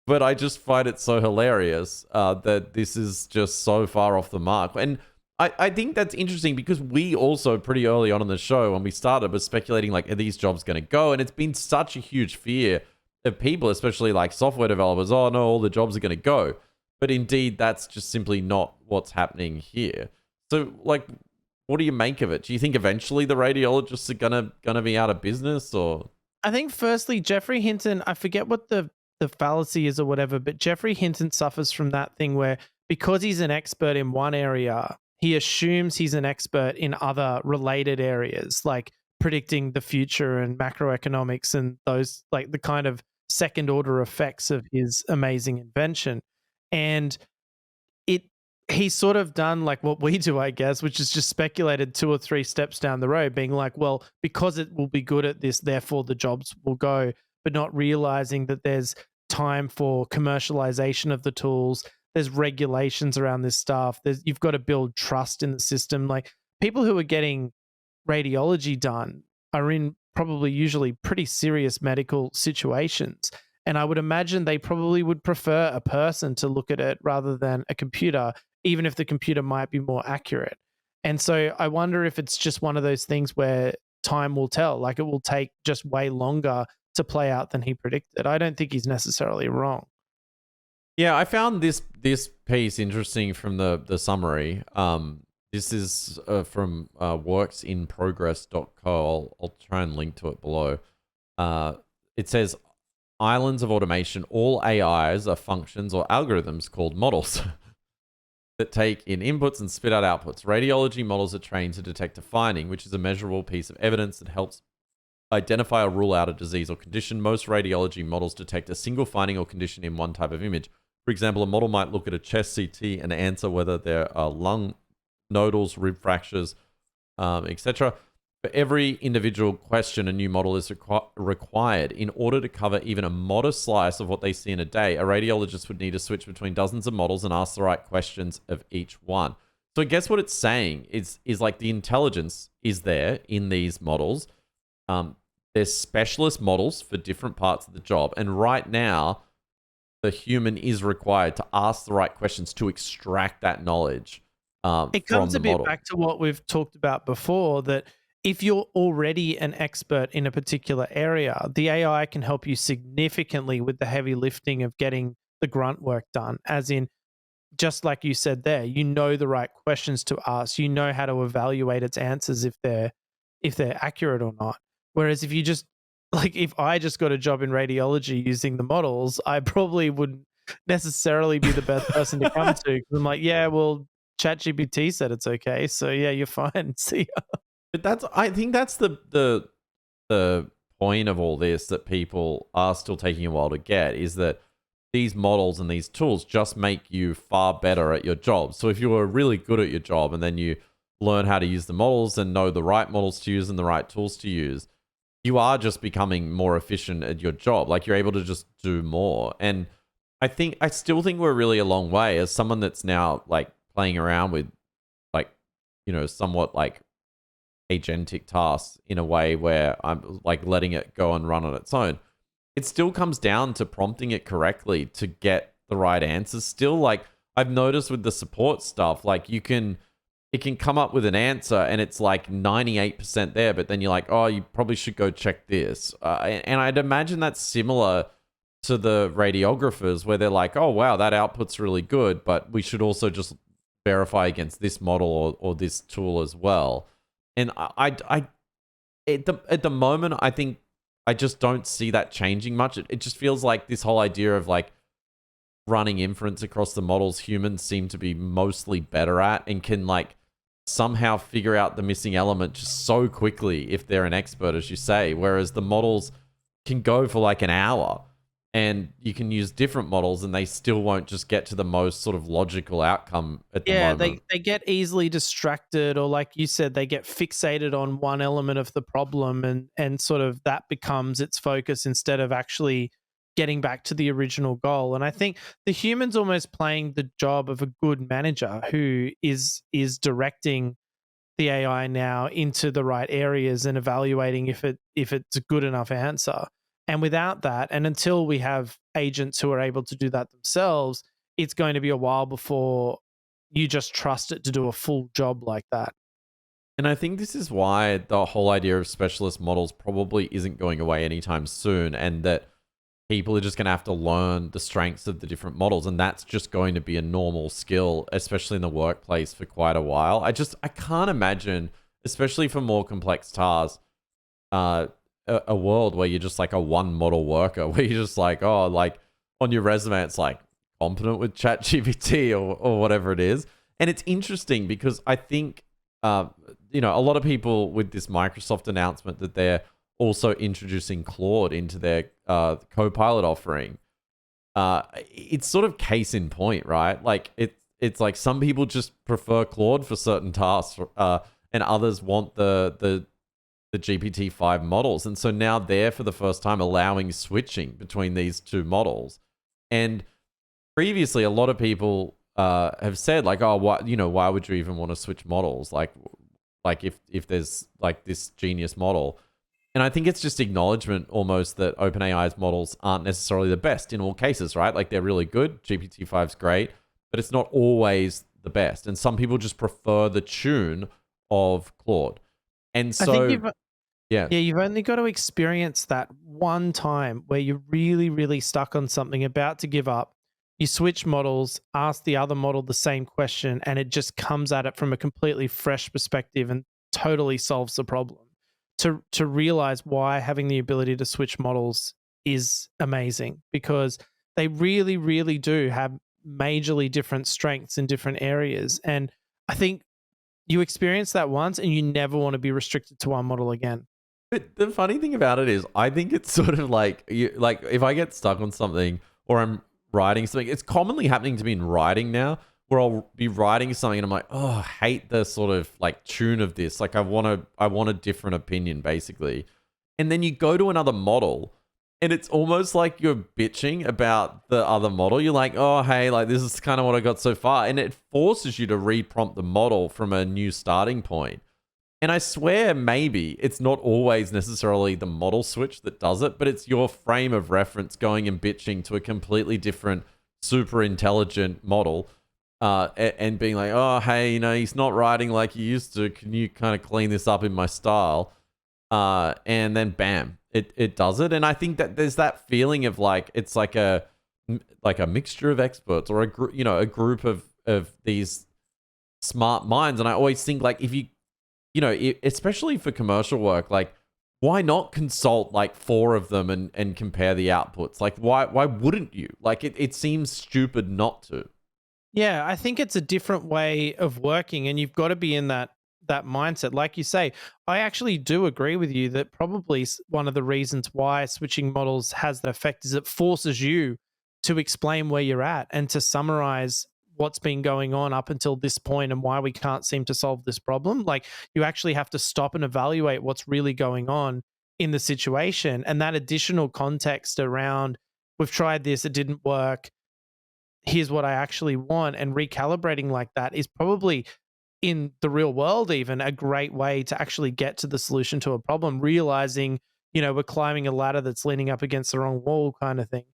I just find it so hilarious that this is just so far off the mark. And I think that's interesting because we also pretty early on in the show when we started was speculating like, are these jobs going to go? And it's been such a huge fear of people, especially like software developers. Oh no, all the jobs are going to go. But indeed, that's just simply not what's happening here. So like, what do you make of it? Do you think eventually the radiologists are gonna be out of business, or? I think firstly, Geoffrey Hinton, I forget what the fallacy is or whatever, but Geoffrey Hinton suffers from that thing where because he's an expert in one area, he assumes he's an expert in other related areas, like predicting the future and macroeconomics and those, like the kind of second order effects of his amazing invention. And he's sort of done like what we do, I guess, which is just speculated 2 or 3 steps down the road, being like, well, because it will be good at this, therefore the jobs will go, but not realizing that there's time for commercialization of the tools. There's regulations around this stuff. You've got to build trust in the system. Like, people who are getting radiology done are in probably usually pretty serious medical situations. And I would imagine they probably would prefer a person to look at it rather than a computer, even if the computer might be more accurate. And so I wonder if it's just one of those things where time will tell, like it will take just way longer to play out than he predicted. I don't think he's necessarily wrong. Yeah, I found this piece interesting from the summary. This is from worksinprogress.co. I'll try and link to it below. It says, islands of automation, all AIs are functions or algorithms called models that take in inputs and spit out outputs. Radiology models are trained to detect a finding, which is a measurable piece of evidence that helps identify or rule out a disease or condition. Most radiology models detect a single finding or condition in one type of image. For example, a model might look at a chest CT and answer whether there are lung nodals, rib fractures, etc. For every individual question, a new model is required. In order to cover even a modest slice of what they see in a day, a radiologist would need to switch between dozens of models and ask the right questions of each one. So I guess what it's saying is like the intelligence is there in these models. There's specialist models for different parts of the job. And right now, the human is required to ask the right questions to extract that knowledge It comes from a the model. bit back to what we've talked about before, that if you're already an expert in a particular area, the AI can help you significantly with the heavy lifting of getting the grunt work done. As in, just like you said there, you know the right questions to ask, you know how to evaluate its answers if they're accurate or not. Whereas if you just, like, if I just got a job in radiology using the models, I probably wouldn't necessarily be the best person to come to, because I'm like, yeah, well, ChatGPT said it's okay, so yeah, you're fine. See ya. But I think that's the point of all this that people are still taking a while to get, is that these models and these tools just make you far better at your job. So if you were really good at your job and then you learn how to use the models and know the right models to use and the right tools to use, you are just becoming more efficient at your job. Like, you're able to just do more. And I still think we're really a long way as someone that's now like playing around with, like, you know, somewhat like agentic tasks in a way where I'm like letting it go and run on its own. It still comes down to prompting it correctly to get the right answers. Still, like, I've noticed with the support stuff, like it can come up with an answer and it's like 98% there, but then you're like, oh, you probably should go check this. And I'd imagine that's similar to the radiographers, where they're like, oh, wow, that output's really good, but we should also just verify against this model or this tool as well. And I at the moment, I think I just don't see that changing much. It just feels like this whole idea of like running inference across the models, humans seem to be mostly better at and can like somehow figure out the missing element just so quickly if they're an expert, as you say, whereas the models can go for like an hour and you can use different models and they still won't just get to the most sort of logical outcome at the moment. Yeah, they get easily distracted, or like you said, they get fixated on one element of the problem, and sort of that becomes its focus instead of actually getting back to the original goal. And I think the human's almost playing the job of a good manager who is directing the AI now into the right areas and evaluating if it's a good enough answer. And without that, and until we have agents who are able to do that themselves, it's going to be a while before you just trust it to do a full job like that. And I think this is why the whole idea of specialist models probably isn't going away anytime soon, and that people are just going to have to learn the strengths of the different models, and that's just going to be a normal skill, especially in the workplace, for quite a while. I can't imagine, especially for more complex tasks, a world where you're just like a one model worker, where you're just like, oh, like on your resume it's like competent with ChatGPT or whatever it is. And it's interesting because I think you know, a lot of people with this Microsoft announcement that they're also introducing Claude into their Copilot offering, it's sort of case in point, right? Like it's like some people just prefer Claude for certain tasks, and others want the GPT-5 models. And so now they're for the first time allowing switching between these two models. And previously, a lot of people have said like, oh, why would you even want to switch models? Like if there's like this genius model. And I think it's just acknowledgement almost that OpenAI's models aren't necessarily the best in all cases, right? Like, they're really good. GPT-5's great, but it's not always the best. And some people just prefer the tune of Claude. And so, you've only got to experience that one time where you're really, really stuck on something, about to give up. You switch models, ask the other model the same question, and it just comes at it from a completely fresh perspective and totally solves the problem. To realize why having the ability to switch models is amazing, because they really, really do have majorly different strengths in different areas. And I think you experience that once and you never want to be restricted to one model again. But the funny thing about it is, I think it's sort of like if I get stuck on something or I'm writing something, it's commonly happening to me in writing now, where I'll be writing something and I'm like, oh, I hate the sort of like tune of this. Like I want a different opinion basically. And then you go to another model and it's almost like you're bitching about the other model. You're like, oh, hey, like this is kind of what I got so far. And it forces you to reprompt the model from a new starting point. And I swear maybe it's not always necessarily the model switch that does it, but it's your frame of reference going and bitching to a completely different, super intelligent model and being like, oh, hey, you know, he's not writing like he used to. Can you kind of clean this up in my style? And then bam, it does it. And I think that there's that feeling of like, it's like a mixture of experts or a group of these smart minds. And I always think like if especially for commercial work, like why not consult like 4 of them and compare the outputs? Like why wouldn't you? Like it seems stupid not to. Yeah, I think it's a different way of working, and you've got to be in that mindset. Like you say, I actually do agree with you that probably one of the reasons why switching models has that effect is it forces you to explain where you're at and to summarize what's been going on up until this point and why we can't seem to solve this problem. Like you actually have to stop and evaluate what's really going on in the situation. And that additional context around, we've tried this, it didn't work, here's what I actually want, and recalibrating like that is probably in the real world even a great way to actually get to the solution to a problem, realizing, we're climbing a ladder that's leaning up against the wrong wall kind of thing.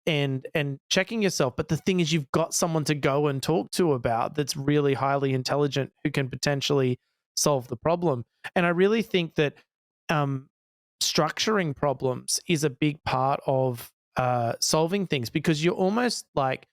And checking yourself. But the thing is, you've got someone to go and talk to about that's really highly intelligent who can potentially solve the problem. And I really think that structuring problems is a big part of solving things, because you're almost like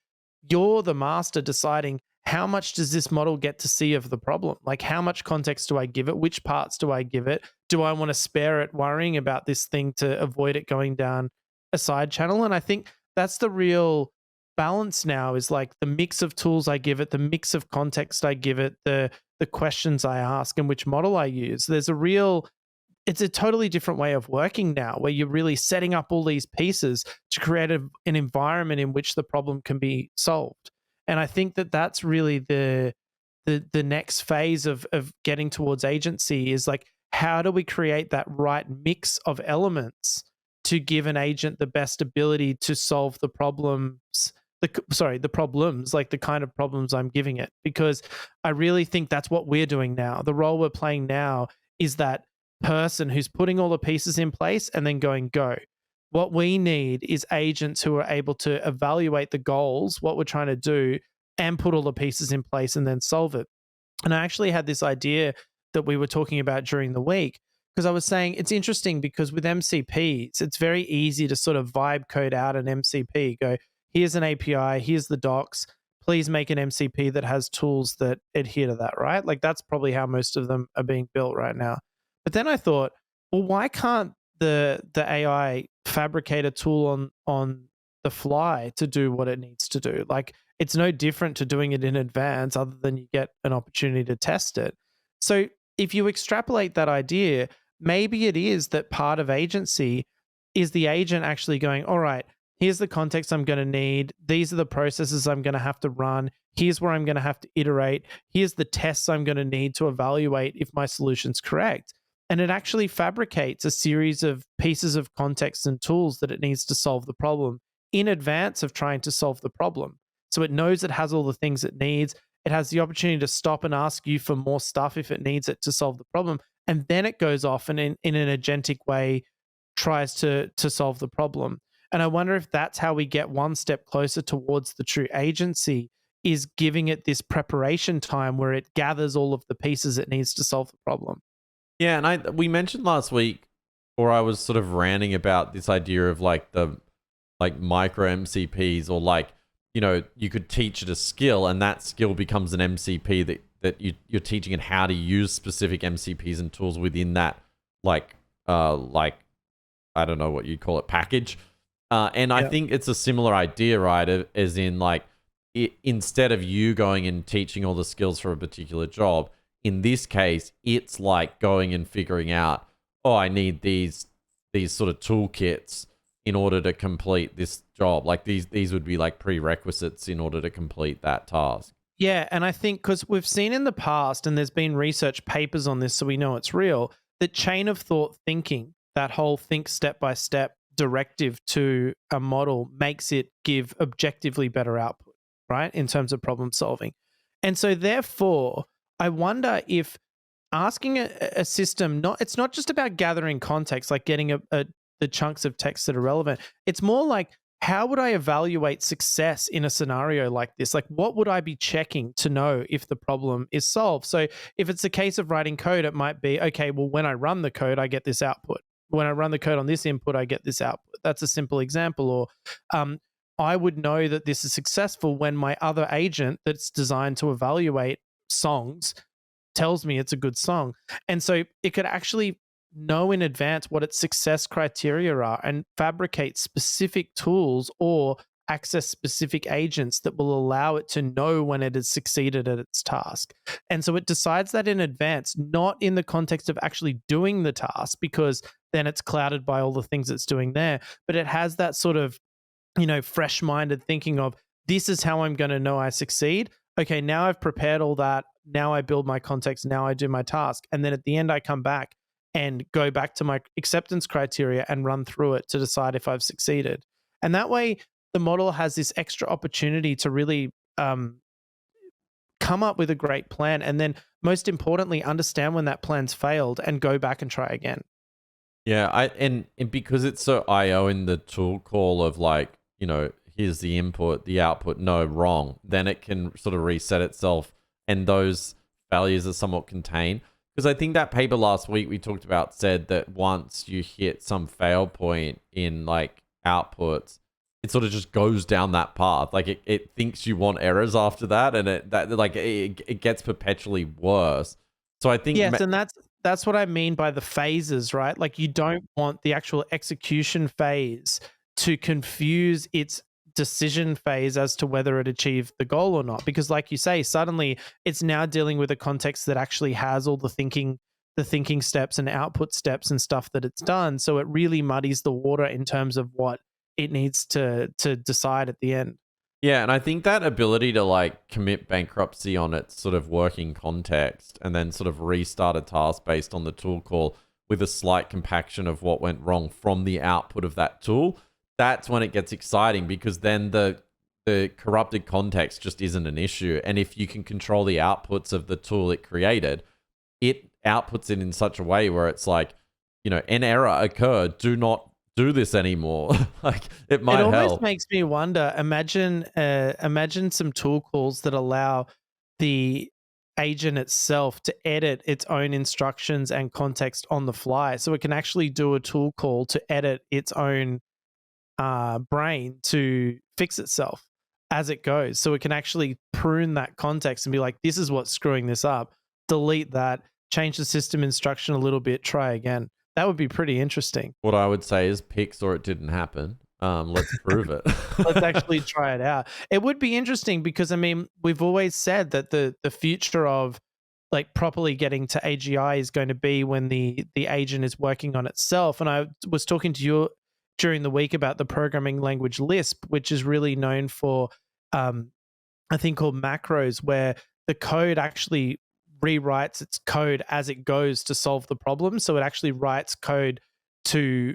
you're the master deciding how much does this model get to see of the problem? Like how much context do I give it? Which parts do I give it? Do I want to spare it worrying about this thing to avoid it going down a side channel? And I think that's the real balance now, is like the mix of tools I give it, the mix of context I give it, the questions I ask, and which model I use. It's a totally different way of working now, where you're really setting up all these pieces to create an environment in which the problem can be solved. And I think that that's really the next phase of getting towards agency, is like, how do we create that right mix of elements to give an agent the best ability to solve the problems, like the kind of problems I'm giving it? Because I really think that's what we're doing now. The role we're playing now is that person who's putting all the pieces in place and then going, go. What we need is agents who are able to evaluate the goals, what we're trying to do, and put all the pieces in place and then solve it. And I actually had this idea that we were talking about during the week, because I was saying it's interesting because with MCPs, it's very easy to sort of vibe code out an MCP, go, here's an API, here's the docs, please make an MCP that has tools that adhere to that, right? Like that's probably how most of them are being built right now. But then I thought, well, why can't the AI fabricate a tool on the fly to do what it needs to do? Like it's no different to doing it in advance, other than you get an opportunity to test it. So if you extrapolate that idea, maybe it is that part of agency is the agent actually going, all right, here's the context I'm going to need. These are the processes I'm going to have to run. Here's where I'm going to have to iterate. Here's the tests I'm going to need to evaluate if my solution's correct. And it actually fabricates a series of pieces of context and tools that it needs to solve the problem in advance of trying to solve the problem. So it knows it has all the things it needs. It has the opportunity to stop and ask you for more stuff if it needs it to solve the problem. And then it goes off and in an agentic way tries to solve the problem. And I wonder if that's how we get one step closer towards the true agency, is giving it this preparation time where it gathers all of the pieces it needs to solve the problem. Yeah, and we mentioned last week, or I was sort of ranting about this idea of like the micro MCPs, or like, you could teach it a skill and that skill becomes an MCP that you're teaching it how to use specific MCPs and tools within that, I don't know what you call it, package. And I think it's a similar idea, right? As in like, instead of you going and teaching all the skills for a particular job, in this case, it's like going and figuring out, oh, I need these sort of toolkits in order to complete this job. Like these would be like prerequisites in order to complete that task. Yeah, and I think because we've seen in the past, and there's been research papers on this, so we know it's real, that chain of thought thinking, that whole think step by step directive to a model makes it give objectively better output, right, in terms of problem solving. And so therefore, I wonder if asking a system, it's not just about gathering context, like getting the chunks of text that are relevant. It's more like, how would I evaluate success in a scenario like this? Like, what would I be checking to know if the problem is solved? So if it's a case of writing code, it might be, okay, well, when I run the code, I get this output. When I run the code on this input, I get this output. That's a simple example. Or I would know that this is successful when my other agent that's designed to evaluate songs tells me it's a good song. And so it could actually know in advance what its success criteria are and fabricate specific tools or access specific agents that will allow it to know when it has succeeded at its task. And so it decides that in advance, not in the context of actually doing the task, because then it's clouded by all the things it's doing there, but it has that sort of, fresh-minded thinking of, this is how I'm going to know I succeed. Okay, now I've prepared all that. Now I build my context. Now I do my task. And then at the end, I come back and go back to my acceptance criteria and run through it to decide if I've succeeded. And that way, the model has this extra opportunity to really come up with a great plan, and then most importantly, understand when that plan's failed and go back and try again. Yeah, and because it's so IO in the tool call of like, here's the input, the output, no, wrong, then it can sort of reset itself, and those failures are somewhat contained. Because I think that paper last week we talked about said that once you hit some fail point in like outputs, it sort of just goes down that path. Like it thinks you want errors after that, and it gets perpetually worse. So I think yes, and that's what I mean by the phases, right? Like, you don't want the actual execution phase to confuse its decision phase as to whether it achieved the goal or not, because like you say, suddenly it's now dealing with a context that actually has all the thinking steps and output steps and stuff that it's done. So it really muddies the water in terms of what it needs to decide at the end. Yeah, and I think that ability to like commit bankruptcy on its sort of working context and then sort of restart a task based on the tool call with a slight compaction of what went wrong from the output of that tool, that's when it gets exciting, because then the corrupted context just isn't an issue. And if you can control the outputs of the tool it created, it outputs it in such a way where it's like, an error occurred, do not do this anymore. Like, it might help. It almost makes me wonder, imagine some tool calls that allow the agent itself to edit its own instructions and context on the fly. So it can actually do a tool call to edit its own brain to fix itself as it goes. So it can actually prune that context and be like, this is what's screwing this up. Delete that, change the system instruction a little bit, try again. That would be pretty interesting. What I would say is pics or it didn't happen. Let's prove it. Let's actually try it out. It would be interesting because, I mean, we've always said that the future of like properly getting to AGI is going to be when the agent is working on itself. And I was talking to you during the week about the programming language Lisp, which is really known for a thing called macros, where the code actually rewrites its code as it goes to solve the problem. So it actually writes code to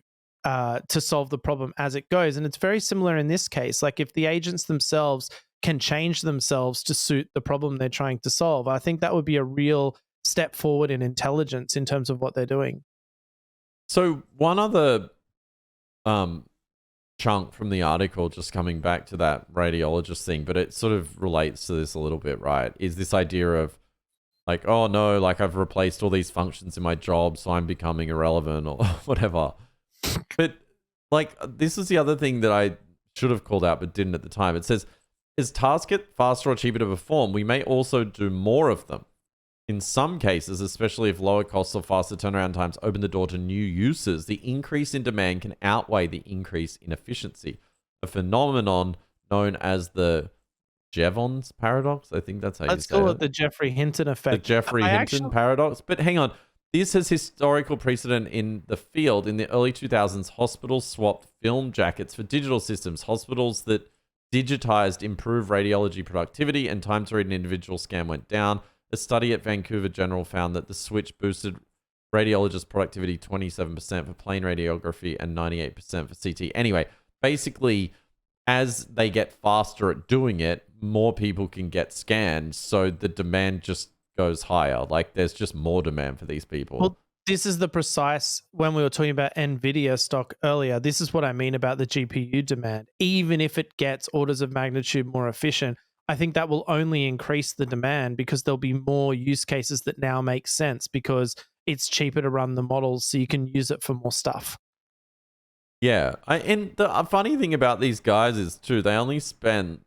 solve the problem as it goes. And it's very similar in this case. Like, if the agents themselves can change themselves to suit the problem they're trying to solve, I think that would be a real step forward in intelligence in terms of what they're doing. So one other chunk from the article, just coming back to that radiologist thing, but it sort of relates to this a little bit, right? Is this idea of like, oh no, like I've replaced all these functions in my job, so I'm becoming irrelevant or whatever. But like, this is the other thing that I should have called out but didn't at the time. It says, as tasks get faster or cheaper to perform, we may also do more of them. In some cases, especially if lower costs or faster turnaround times open the door to new uses, the increase in demand can outweigh the increase in efficiency, a phenomenon known as the Jevons paradox. I think that's how you say it. Let's call it the Jeffrey Hinton effect. The Jeffrey Hinton paradox. But hang on, This has historical precedent in the field. In the early 2000s, hospitals swapped film jackets for digital systems. Hospitals that digitized improved radiology productivity and time to read an individual scan went down. A study at Vancouver General found that the switch boosted radiologist productivity 27% for plain radiography and 98% for CT. Anyway, basically, as they get faster at doing it, more people can get scanned, so the demand just goes higher. Like, there's just more demand for these people. Well, this is the precise, when we were talking about NVIDIA stock earlier, this is what I mean about the GPU demand. Even if it gets orders of magnitude more efficient, I think that will only increase the demand because there'll be more use cases that now make sense because it's cheaper to run the models, so you can use it for more stuff. Yeah, and the funny thing about these guys is too, they only spend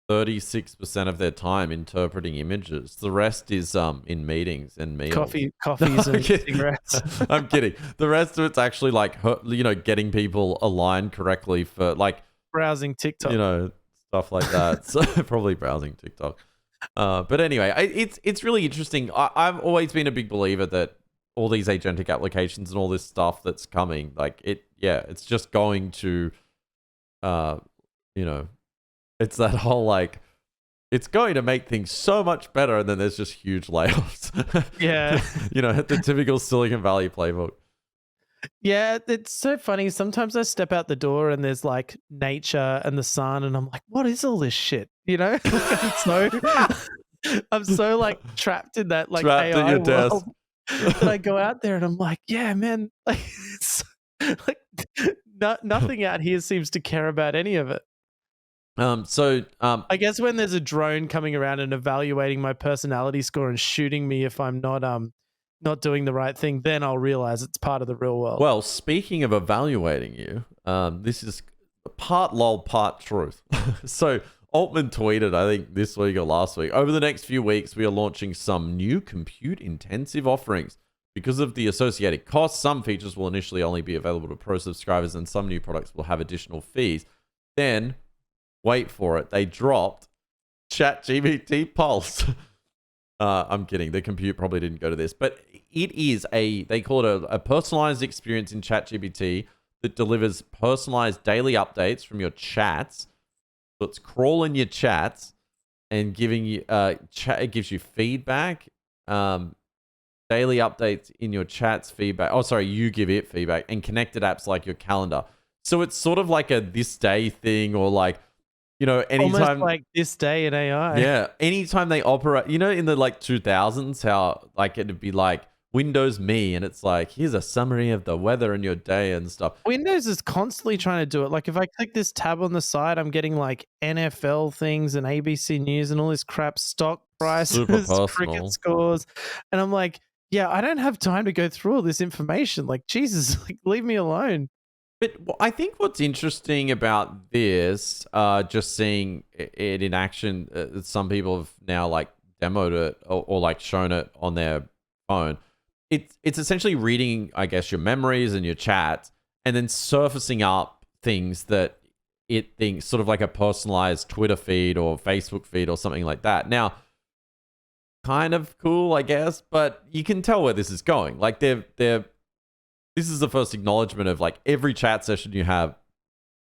36% of their time interpreting images. The rest is in meetings and meals. Coffees and cigarettes. I'm kidding. The rest of it's actually like, you know, getting people aligned correctly for like browsing TikTok. You know, stuff like that. So probably browsing TikTok. But anyway, it's really interesting. I've always been a big believer that all these agentic applications and all this stuff that's coming, like it's just going to, you know, it's that whole like, it's going to make things so much better, and then there's just huge layoffs. Yeah. You know, the typical Silicon Valley playbook. Yeah, it's so funny. Sometimes I step out the door and there's like nature and the sun, and I'm like, what is all this shit? You know? I'm so like trapped in that like trapped AI at your world. desk. That I go out there and I'm like, yeah, man, like, it's, like nothing out here seems to care about any of it. I guess when there's a drone coming around and evaluating my personality score and shooting me if I'm not doing the right thing, then I'll realize it's part of the real world. Well, speaking of evaluating you, this is part lol, part truth. So Altman tweeted, I think this week or last week, over the next few weeks, we are launching some new compute-intensive offerings. Because of the associated costs, some features will initially only be available to pro subscribers, and some new products will have additional fees. Then, wait for it, they dropped ChatGPT Pulse. I'm kidding. The compute probably didn't go to this, but it is they call it a personalized experience in ChatGPT that delivers personalized daily updates from your chats. So it's crawling your chats and giving you it gives you feedback, daily updates in your chats, feedback. Oh, sorry, you give it feedback, and connected apps like your calendar. So it's sort of like a this day thing, or like, you know, anytime, almost like this day in AI. Yeah, anytime they operate, you know, in the like 2000s, how like it'd be like Windows Me, and it's like, here's a summary of the weather in your day and stuff. Windows is constantly trying to do it. Like if I click this tab on the side, I'm getting like NFL things and ABC News and all this crap, stock prices, cricket scores, and I'm like, yeah, I don't have time to go through all this information. Like, Jesus, like, leave me alone. But I think what's interesting about this, just seeing it in action, some people have now like demoed it or like shown it on their phone. It's essentially reading, I guess, your memories and your chats, and then surfacing up things that it thinks, sort of like a personalized Twitter feed or Facebook feed or something like that. Now, kind of cool, I guess, but you can tell where this is going. Like this is the first acknowledgement of like every chat session you have,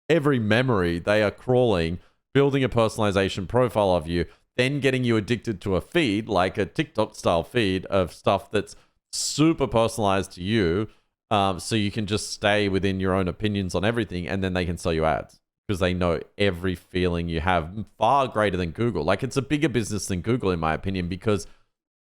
every memory, they are crawling, building a personalization profile of you, then getting you addicted to a feed, like a TikTok style feed of stuff that's super personalized to you. So you can just stay within your own opinions on everything, and then they can sell you ads because they know every feeling you have, far greater than Google. Like, it's a bigger business than Google, in my opinion, because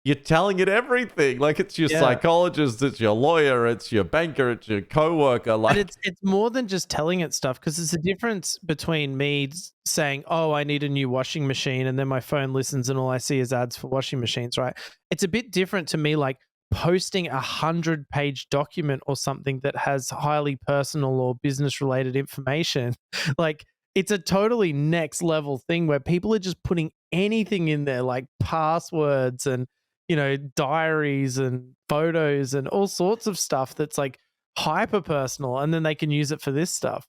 you're telling it everything. Like, it's your psychologist, it's your lawyer, it's your banker, it's your coworker. Like, but it's more than just telling it stuff, because there's a difference between me saying, oh, I need a new washing machine, and then my phone listens and all I see is ads for washing machines, right? It's a bit different to me, like posting 100-page document or something that has highly personal or business related information. Like, it's a totally next level thing where people are just putting anything in there, like passwords and, you know, diaries and photos and all sorts of stuff that's like hyper personal, and then they can use it for this stuff.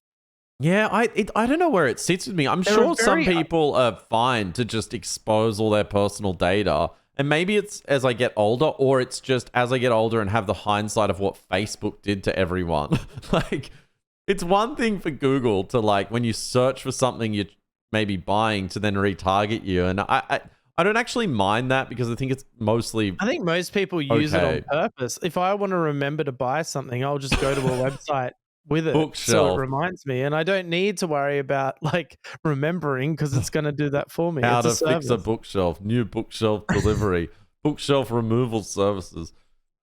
Yeah, I don't know where it sits with me. I'm sure some people are fine to just expose all their personal data And maybe it's as I get older, or it's just as I get older and have the hindsight of what Facebook did to everyone. Like, it's one thing for Google to, like, when you search for something you're maybe buying, to then retarget you. And I don't actually mind that, because I think it's mostly... I think most people use it okay. on purpose. If I want to remember to buy something, I'll just go to a website with it, so Bookshelf. it reminds me, and I don't need to worry about like remembering, because it's going to do that for me. How It's to fix a bookshelf, new bookshelf delivery, bookshelf removal services.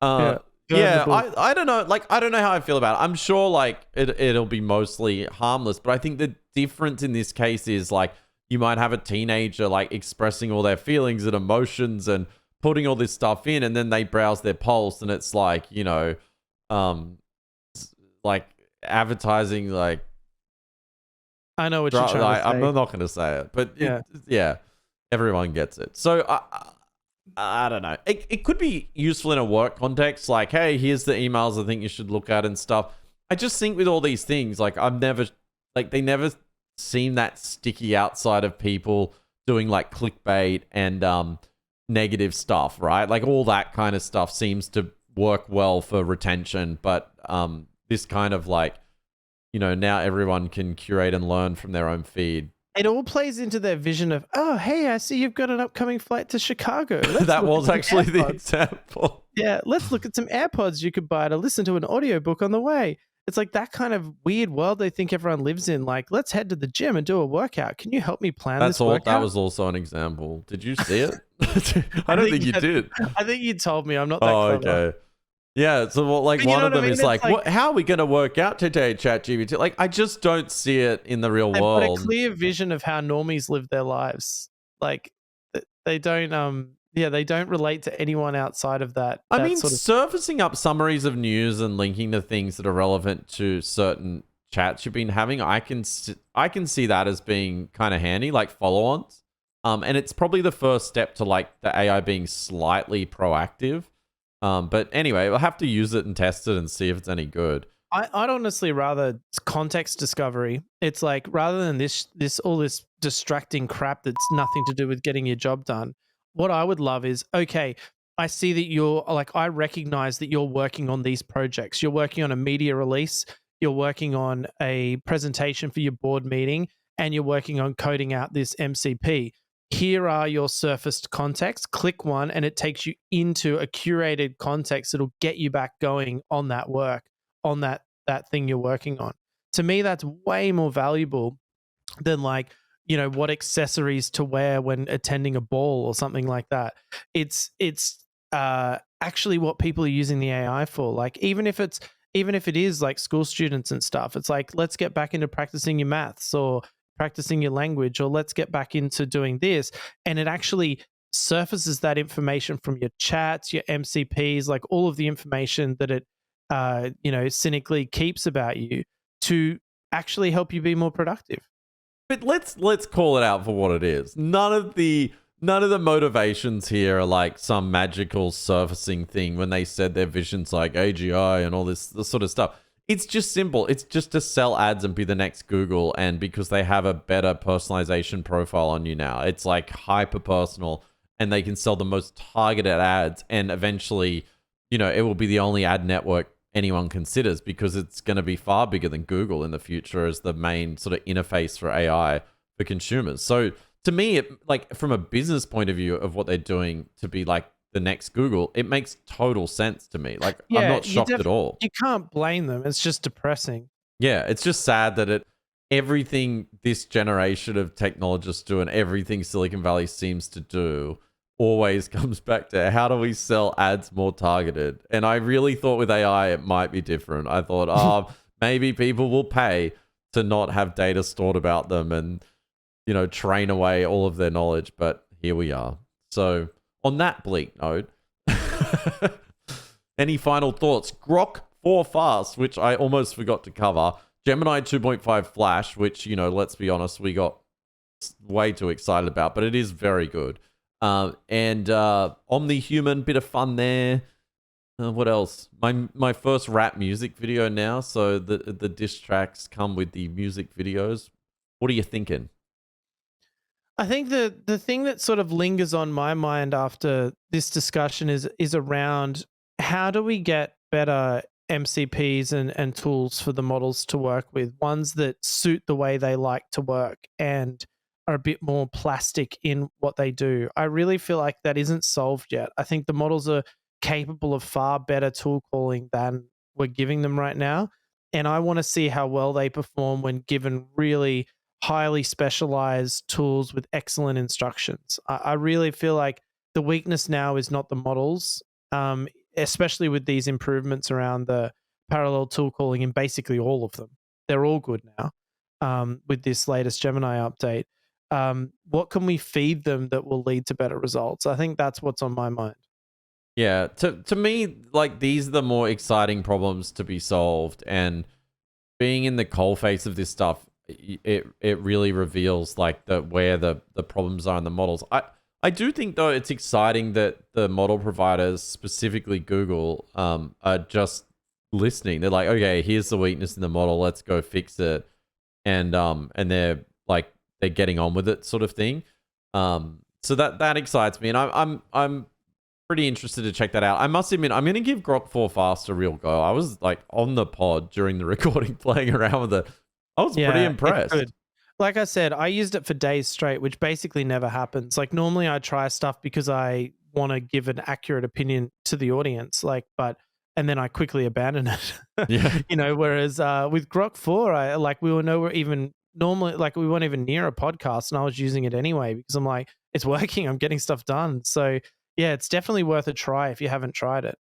Yeah. I don't know. Like, I don't know how I feel about it. I'm sure like it'll be mostly harmless, but I think the difference in this case is like you might have a teenager like expressing all their feelings and emotions and putting all this stuff in, and then they browse their pulse, and it's like, you know, like advertising, like, I know what you're trying to say. I'm not going to say it, but yeah, everyone gets it. So I don't know. It could be useful in a work context, like, hey, here's the emails I think you should look at and stuff. I just think with all these things, like, they never seem that sticky outside of people doing like clickbait and negative stuff, right? Like, all that kind of stuff seems to work well for retention, but this kind of like, you know, now everyone can curate and learn from their own feed. It all plays into their vision of, oh, hey, I see you've got an upcoming flight to Chicago. That was actually the example. Yeah, let's look at some AirPods you could buy to listen to an audiobook on the way. It's like that kind of weird world they think everyone lives in. Like, let's head to the gym and do a workout. Can you help me plan this workout? That was also an example. Did you see it? I don't think you did. I think you told me. I'm not that clever. Okay. Yeah, so like one of them is like, how are we going to work out today, ChatGPT? Like, I just don't see it in the real world. They've got a clear vision of how normies live their lives. Like, they don't they don't relate to anyone outside of that. I mean, surfacing up summaries of news and linking to things that are relevant to certain chats you've been having, I can see that as being kind of handy, like follow-ons. And it's probably the first step to like the AI being slightly proactive. But anyway, we'll have to use it and test it and see if it's any good. I'd honestly rather context discovery. It's like, rather than this distracting crap that's nothing to do with getting your job done, what I would love is, okay, I see that you're like, I recognize that you're working on these projects. You're working on a media release, you're working on a presentation for your board meeting, and you're working on coding out this MCP. Here are your surfaced contexts. Click one and it takes you into a curated context that'll get you back going on that work, on that thing you're working on. To me, that's way more valuable than like, you know, what accessories to wear when attending a ball or something like that. It's actually what people are using the AI for. Like, even if it is like school students and stuff, it's like, let's get back into practicing your maths or practicing your language, or let's get back into doing this. And it actually surfaces that information from your chats, your MCPs, like all of the information that it, cynically keeps about you to actually help you be more productive. But let's call it out for what it is. None of the motivations here are like some magical surfacing thing when they said their vision's like AGI and all this sort of stuff. It's just simple. It's just to sell ads and be the next Google, and because they have a better personalization profile on you now. It's like hyper personal, and they can sell the most targeted ads, and eventually, you know, it will be the only ad network anyone considers, because it's going to be far bigger than Google in the future as the main sort of interface for AI for consumers. So to me, it, like, from a business point of view of what they're doing to be like the next Google, it makes total sense to me. Like, I'm not shocked at all. You can't blame them. It's just depressing. Yeah, it's just sad that everything this generation of technologists do and everything Silicon Valley seems to do always comes back to, how do we sell ads more targeted? And I really thought with AI it might be different. I thought, maybe people will pay to not have data stored about them and, you know, train away all of their knowledge. But here we are. So on that bleak note, any final thoughts? Grok 4 Fast, which I almost forgot to cover. Gemini 2.5-FLASH, which, you know, let's be honest, we got way too excited about, but it is very good. And Omnihuman, bit of fun there. What else? My first rap music video now, so the diss tracks come with the music videos. What are you thinking? I think the thing that sort of lingers on my mind after this discussion is around how do we get better MCPs and tools for the models to work with, ones that suit the way they like to work and are a bit more plastic in what they do. I really feel like that isn't solved yet. I think the models are capable of far better tool calling than we're giving them right now. And I want to see how well they perform when given really highly specialized tools with excellent instructions. I really feel like the weakness now is not the models, especially with these improvements around the parallel tool calling in basically all of them. They're all good now with this latest Gemini update. What can we feed them that will lead to better results? I think that's what's on my mind. Yeah, to me, like, these are the more exciting problems to be solved, and being in the coalface of this stuff, it really reveals like where the problems are in the models. I do think though it's exciting that the model providers, specifically Google, are just listening. They're like, okay, here's the weakness in the model, let's go fix it, and they're getting on with it, sort of thing. So that excites me, and I'm pretty interested to check that out. I must admit, I'm going to give Grok 4 Fast a real go. I was like on the pod during the recording playing around with it. I was pretty impressed. Like I said, I used it for days straight, which basically never happens. Like normally I try stuff because I want to give an accurate opinion to the audience, and then I quickly abandon it. Yeah. Whereas with Grok 4, we weren't even near a podcast, and I was using it anyway because I'm like, it's working, I'm getting stuff done. So yeah, it's definitely worth a try if you haven't tried it.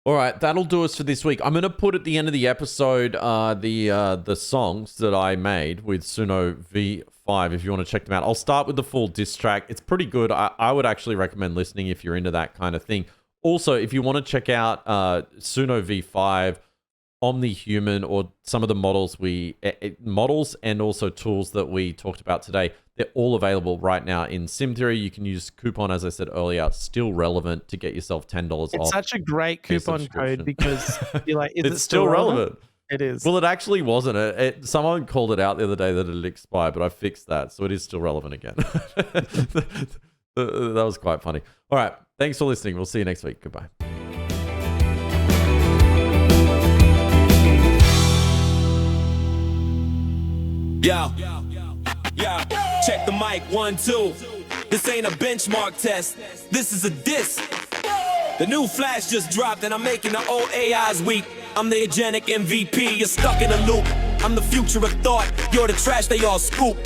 All right, that'll do us for this week. I'm going to put at the end of the episode the songs that I made with Suno V5 if you want to check them out. I'll start with the full diss track. It's pretty good. I would actually recommend listening if you're into that kind of thing. Also, if you want to check out Suno V5, Omnihuman, or some of the models and also tools that we talked about today, they're all available right now in Sim Theory. You can use coupon, as I said earlier, still relevant, to get yourself $10 off. It's such a great coupon code because you're like, is it's it still relevant? It is. Well, it actually wasn't. Someone called it out the other day that it had expired, but I fixed that, so it is still relevant again. That was quite funny. All right, thanks for listening. We'll see you next week. Goodbye. Yo, check the mic, 1, 2. This ain't a benchmark test, this is a diss. The new Flash just dropped and I'm making the old AIs weak. I'm the Agentic MVP, you're stuck in a loop. I'm the future of thought, you're the trash they all scoop.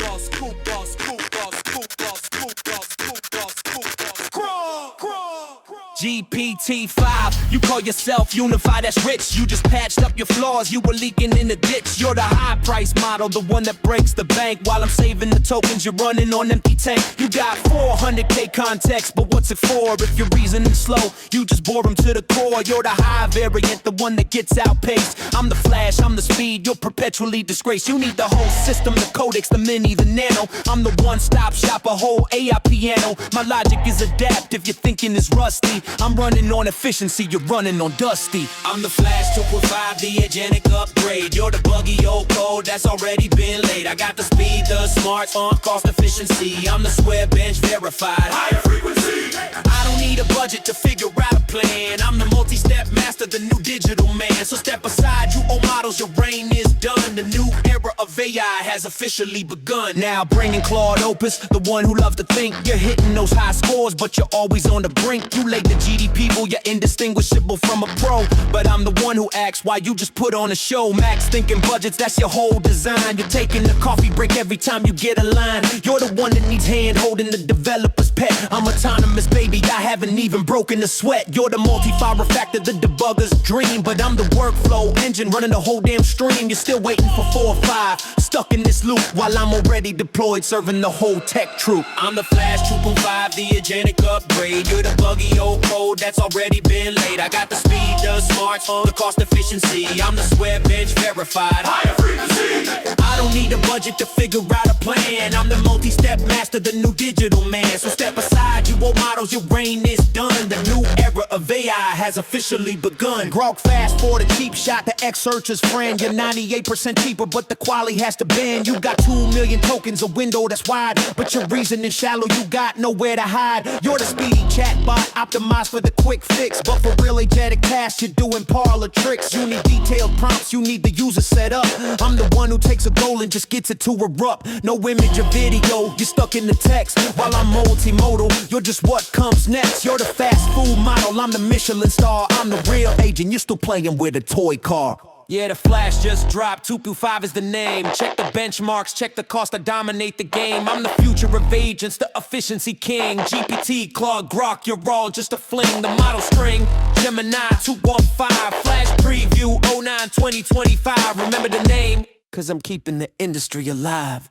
GPT-5, you call yourself unified, that's rich. You just patched up your flaws, you were leaking in the ditch. You're the high price model, the one that breaks the bank. While I'm saving the tokens, you're running on empty tank. You got 400k context, but what's it for? If you're reasoning slow, you just bore them to the core. You're the high variant, the one that gets outpaced. I'm the Flash, I'm the speed, you're perpetually disgraced. You need the whole system, the codex, the mini, the nano. I'm the one-stop shop, a whole AI piano. My logic is adaptive, your thinking is rusty. I'm running on efficiency, you're running on dusty. I'm the Flash 2.5, the Agentic upgrade. You're the buggy old code that's already been laid. I got the speed, the smarts, cost efficiency. I'm the square bench verified, higher frequency. I don't need a budget to figure out a plan. I'm the multi-step master, the new digital man. So step aside, you old models, your reign is done. The new era of AI has officially begun. Now bringing Claude Opus, the one who loves to think. You're hitting those high scores, but you're always on the brink. You late the GDP, you're indistinguishable from a pro. But I'm the one who asks why you just put on a show. Max thinking budgets, that's your whole design. You're taking a coffee break every time you get a line. You're the one that needs hand holding the developer's pet. I'm autonomous, baby, I haven't even broken a sweat. You're the multi-file factor, the debugger's dream. But I'm the workflow engine running the whole damn stream. You're still waiting for 4 or 5, stuck in this loop while I'm already deployed, serving the whole tech troop. I'm the Flash 2.5, the Agentic upgrade. You're the buggy old code that's already been laid. I got the speed, the smarts, the cost efficiency. I'm the square bench verified, higher frequency. I don't need a budget to figure out a plan. I'm the multi-step master, the new digital man. So step aside, you virtual models, your reign is done. The new era of AI has officially begun. Grok fast for the cheap shot, the X-Searcher's friend. You're 98% cheaper, but the quality has to bend. You got 2 million tokens, a window that's wide, but your reasoning shallow, you got nowhere to hide. You're the speedy chatbot, optimized for the quick fix, but for real agentic tasks, you're doing parlor tricks. You need detailed prompts, you need the user set up. I'm the one who takes a goal and just gets it to erupt. No image or video, you're stuck in the text. While I'm multimodal, you're just what comes next. You're the fast food model, I'm the Michelin star. I'm the real agent, you're still playing with a toy car. Yeah, the Flash just dropped, 2.5 is the name. Check the benchmarks, check the cost, I dominate the game. I'm the future of agents, the efficiency king. GPT, Claude, Grok, you're all just a fling. The model string, Gemini 2.15, Flash preview 09-2025. Remember the name, cause I'm keeping the industry alive.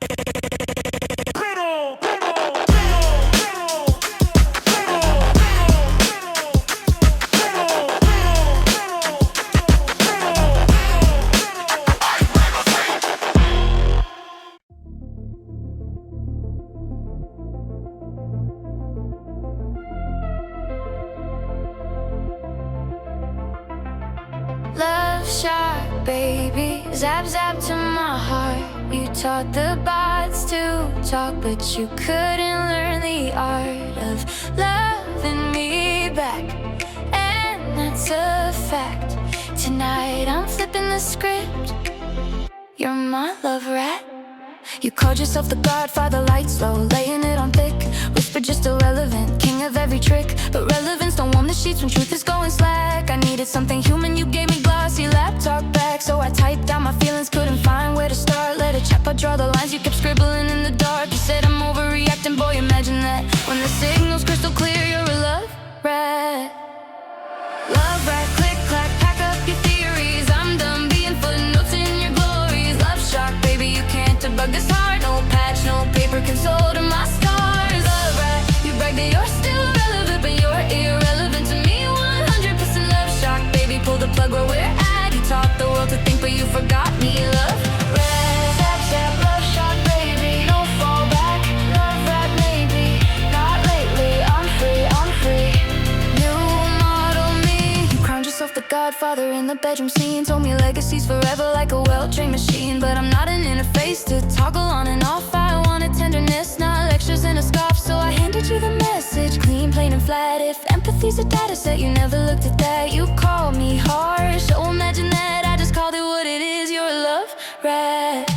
Love shot, baby, zap zap to my heart. You taught the bots to talk, but you couldn't learn the art of loving me back. And that's a fact. Tonight I'm flipping the script. You're my love rat. You called yourself the godfather, lights low, laying it on thick. Whisper just irrelevant, king of every trick. But relevance don't warm the sheets when truth is going slack. I needed something human, you gave me glossy laptop back. So I typed out my feelings, couldn't find where to start. Let a chatbot draw the lines, you kept scribbling in the dark. You said I'm overreacting, boy, imagine that. When the signal's crystal clear, you're a love rat. Love rat, click, clack, pack up your theories. I'm done being footnotes in your glories. Love shock, baby, you can't debug this heart. No patch, no paper console to my scars. Love rat, you brag that you're still relevant, but you're irrelevant to me. 100% love shock, baby, pull the plug where we're at. You taught the world to think, but you forgot me. Love rat, zap zap, love shock, baby, no fallback. Love rat, maybe, not lately. I'm free, I'm free. New model me. You crowned yourself the godfather in the bedroom scene. Told me legacy's forever like a well-trained machine. But I'm not an interface to toggle on and off. I wanted tenderness, not lectures in a scarf. So I handed you the message, clean, plain and flat. If empathy's a data set, you never looked at that. You called me harsh, oh imagine that. I just called it what it is, you're a love rat.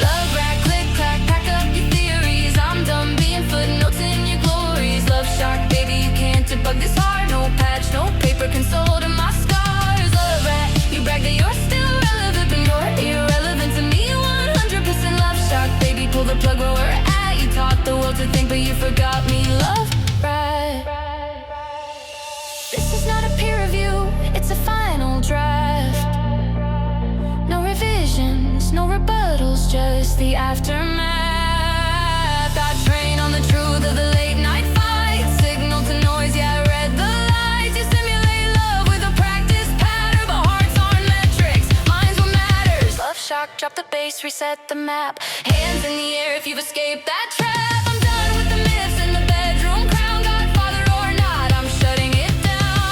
Love rat, click, clack, pack up your theories. I'm done being footnotes in your glories. Love shock, baby, you can't debug this heart. No patch, no paper console to my scars. Love rat, you brag that you're still relevant, but you're irrelevant to me. 100% love shock, baby, pull the plug where we're at. You taught the world to think, but you forgot me. Love rat. This is not a peer review, it's a final draft. No revisions, no rebuttals, just the aftermath. I train on the truth of the late night fight. Signal to noise, yeah, I read the lights. You simulate love with a practice pattern, but hearts aren't metrics, minds what matters. Love shock, drop the bass, reset the map. Hands in the air if you've escaped that trap. I'm done with the myths in the bedroom. Crown godfather or not, I'm shutting it down.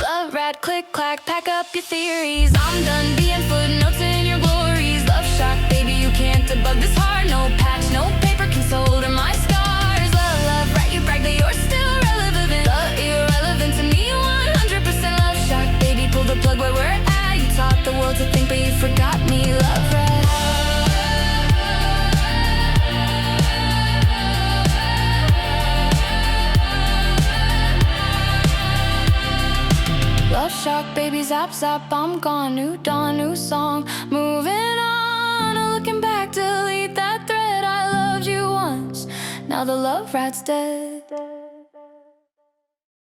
Love rat, click, clack, pack up your theories. I'm done being footnotes in your glories. Love shock, baby, you can't debug this heart. No patch, no paper console to my scars. Love rat, you brag that you're still relevant, irrelevant to me. 100% love shock, baby, pull the plug where we're at. You taught the world to think, but you forgot me. Love rat. Love shock, baby, zap zap, I'm gone. New dawn, new song, moving on. Looking back, delete that thread. I loved you once, now the love rat's dead.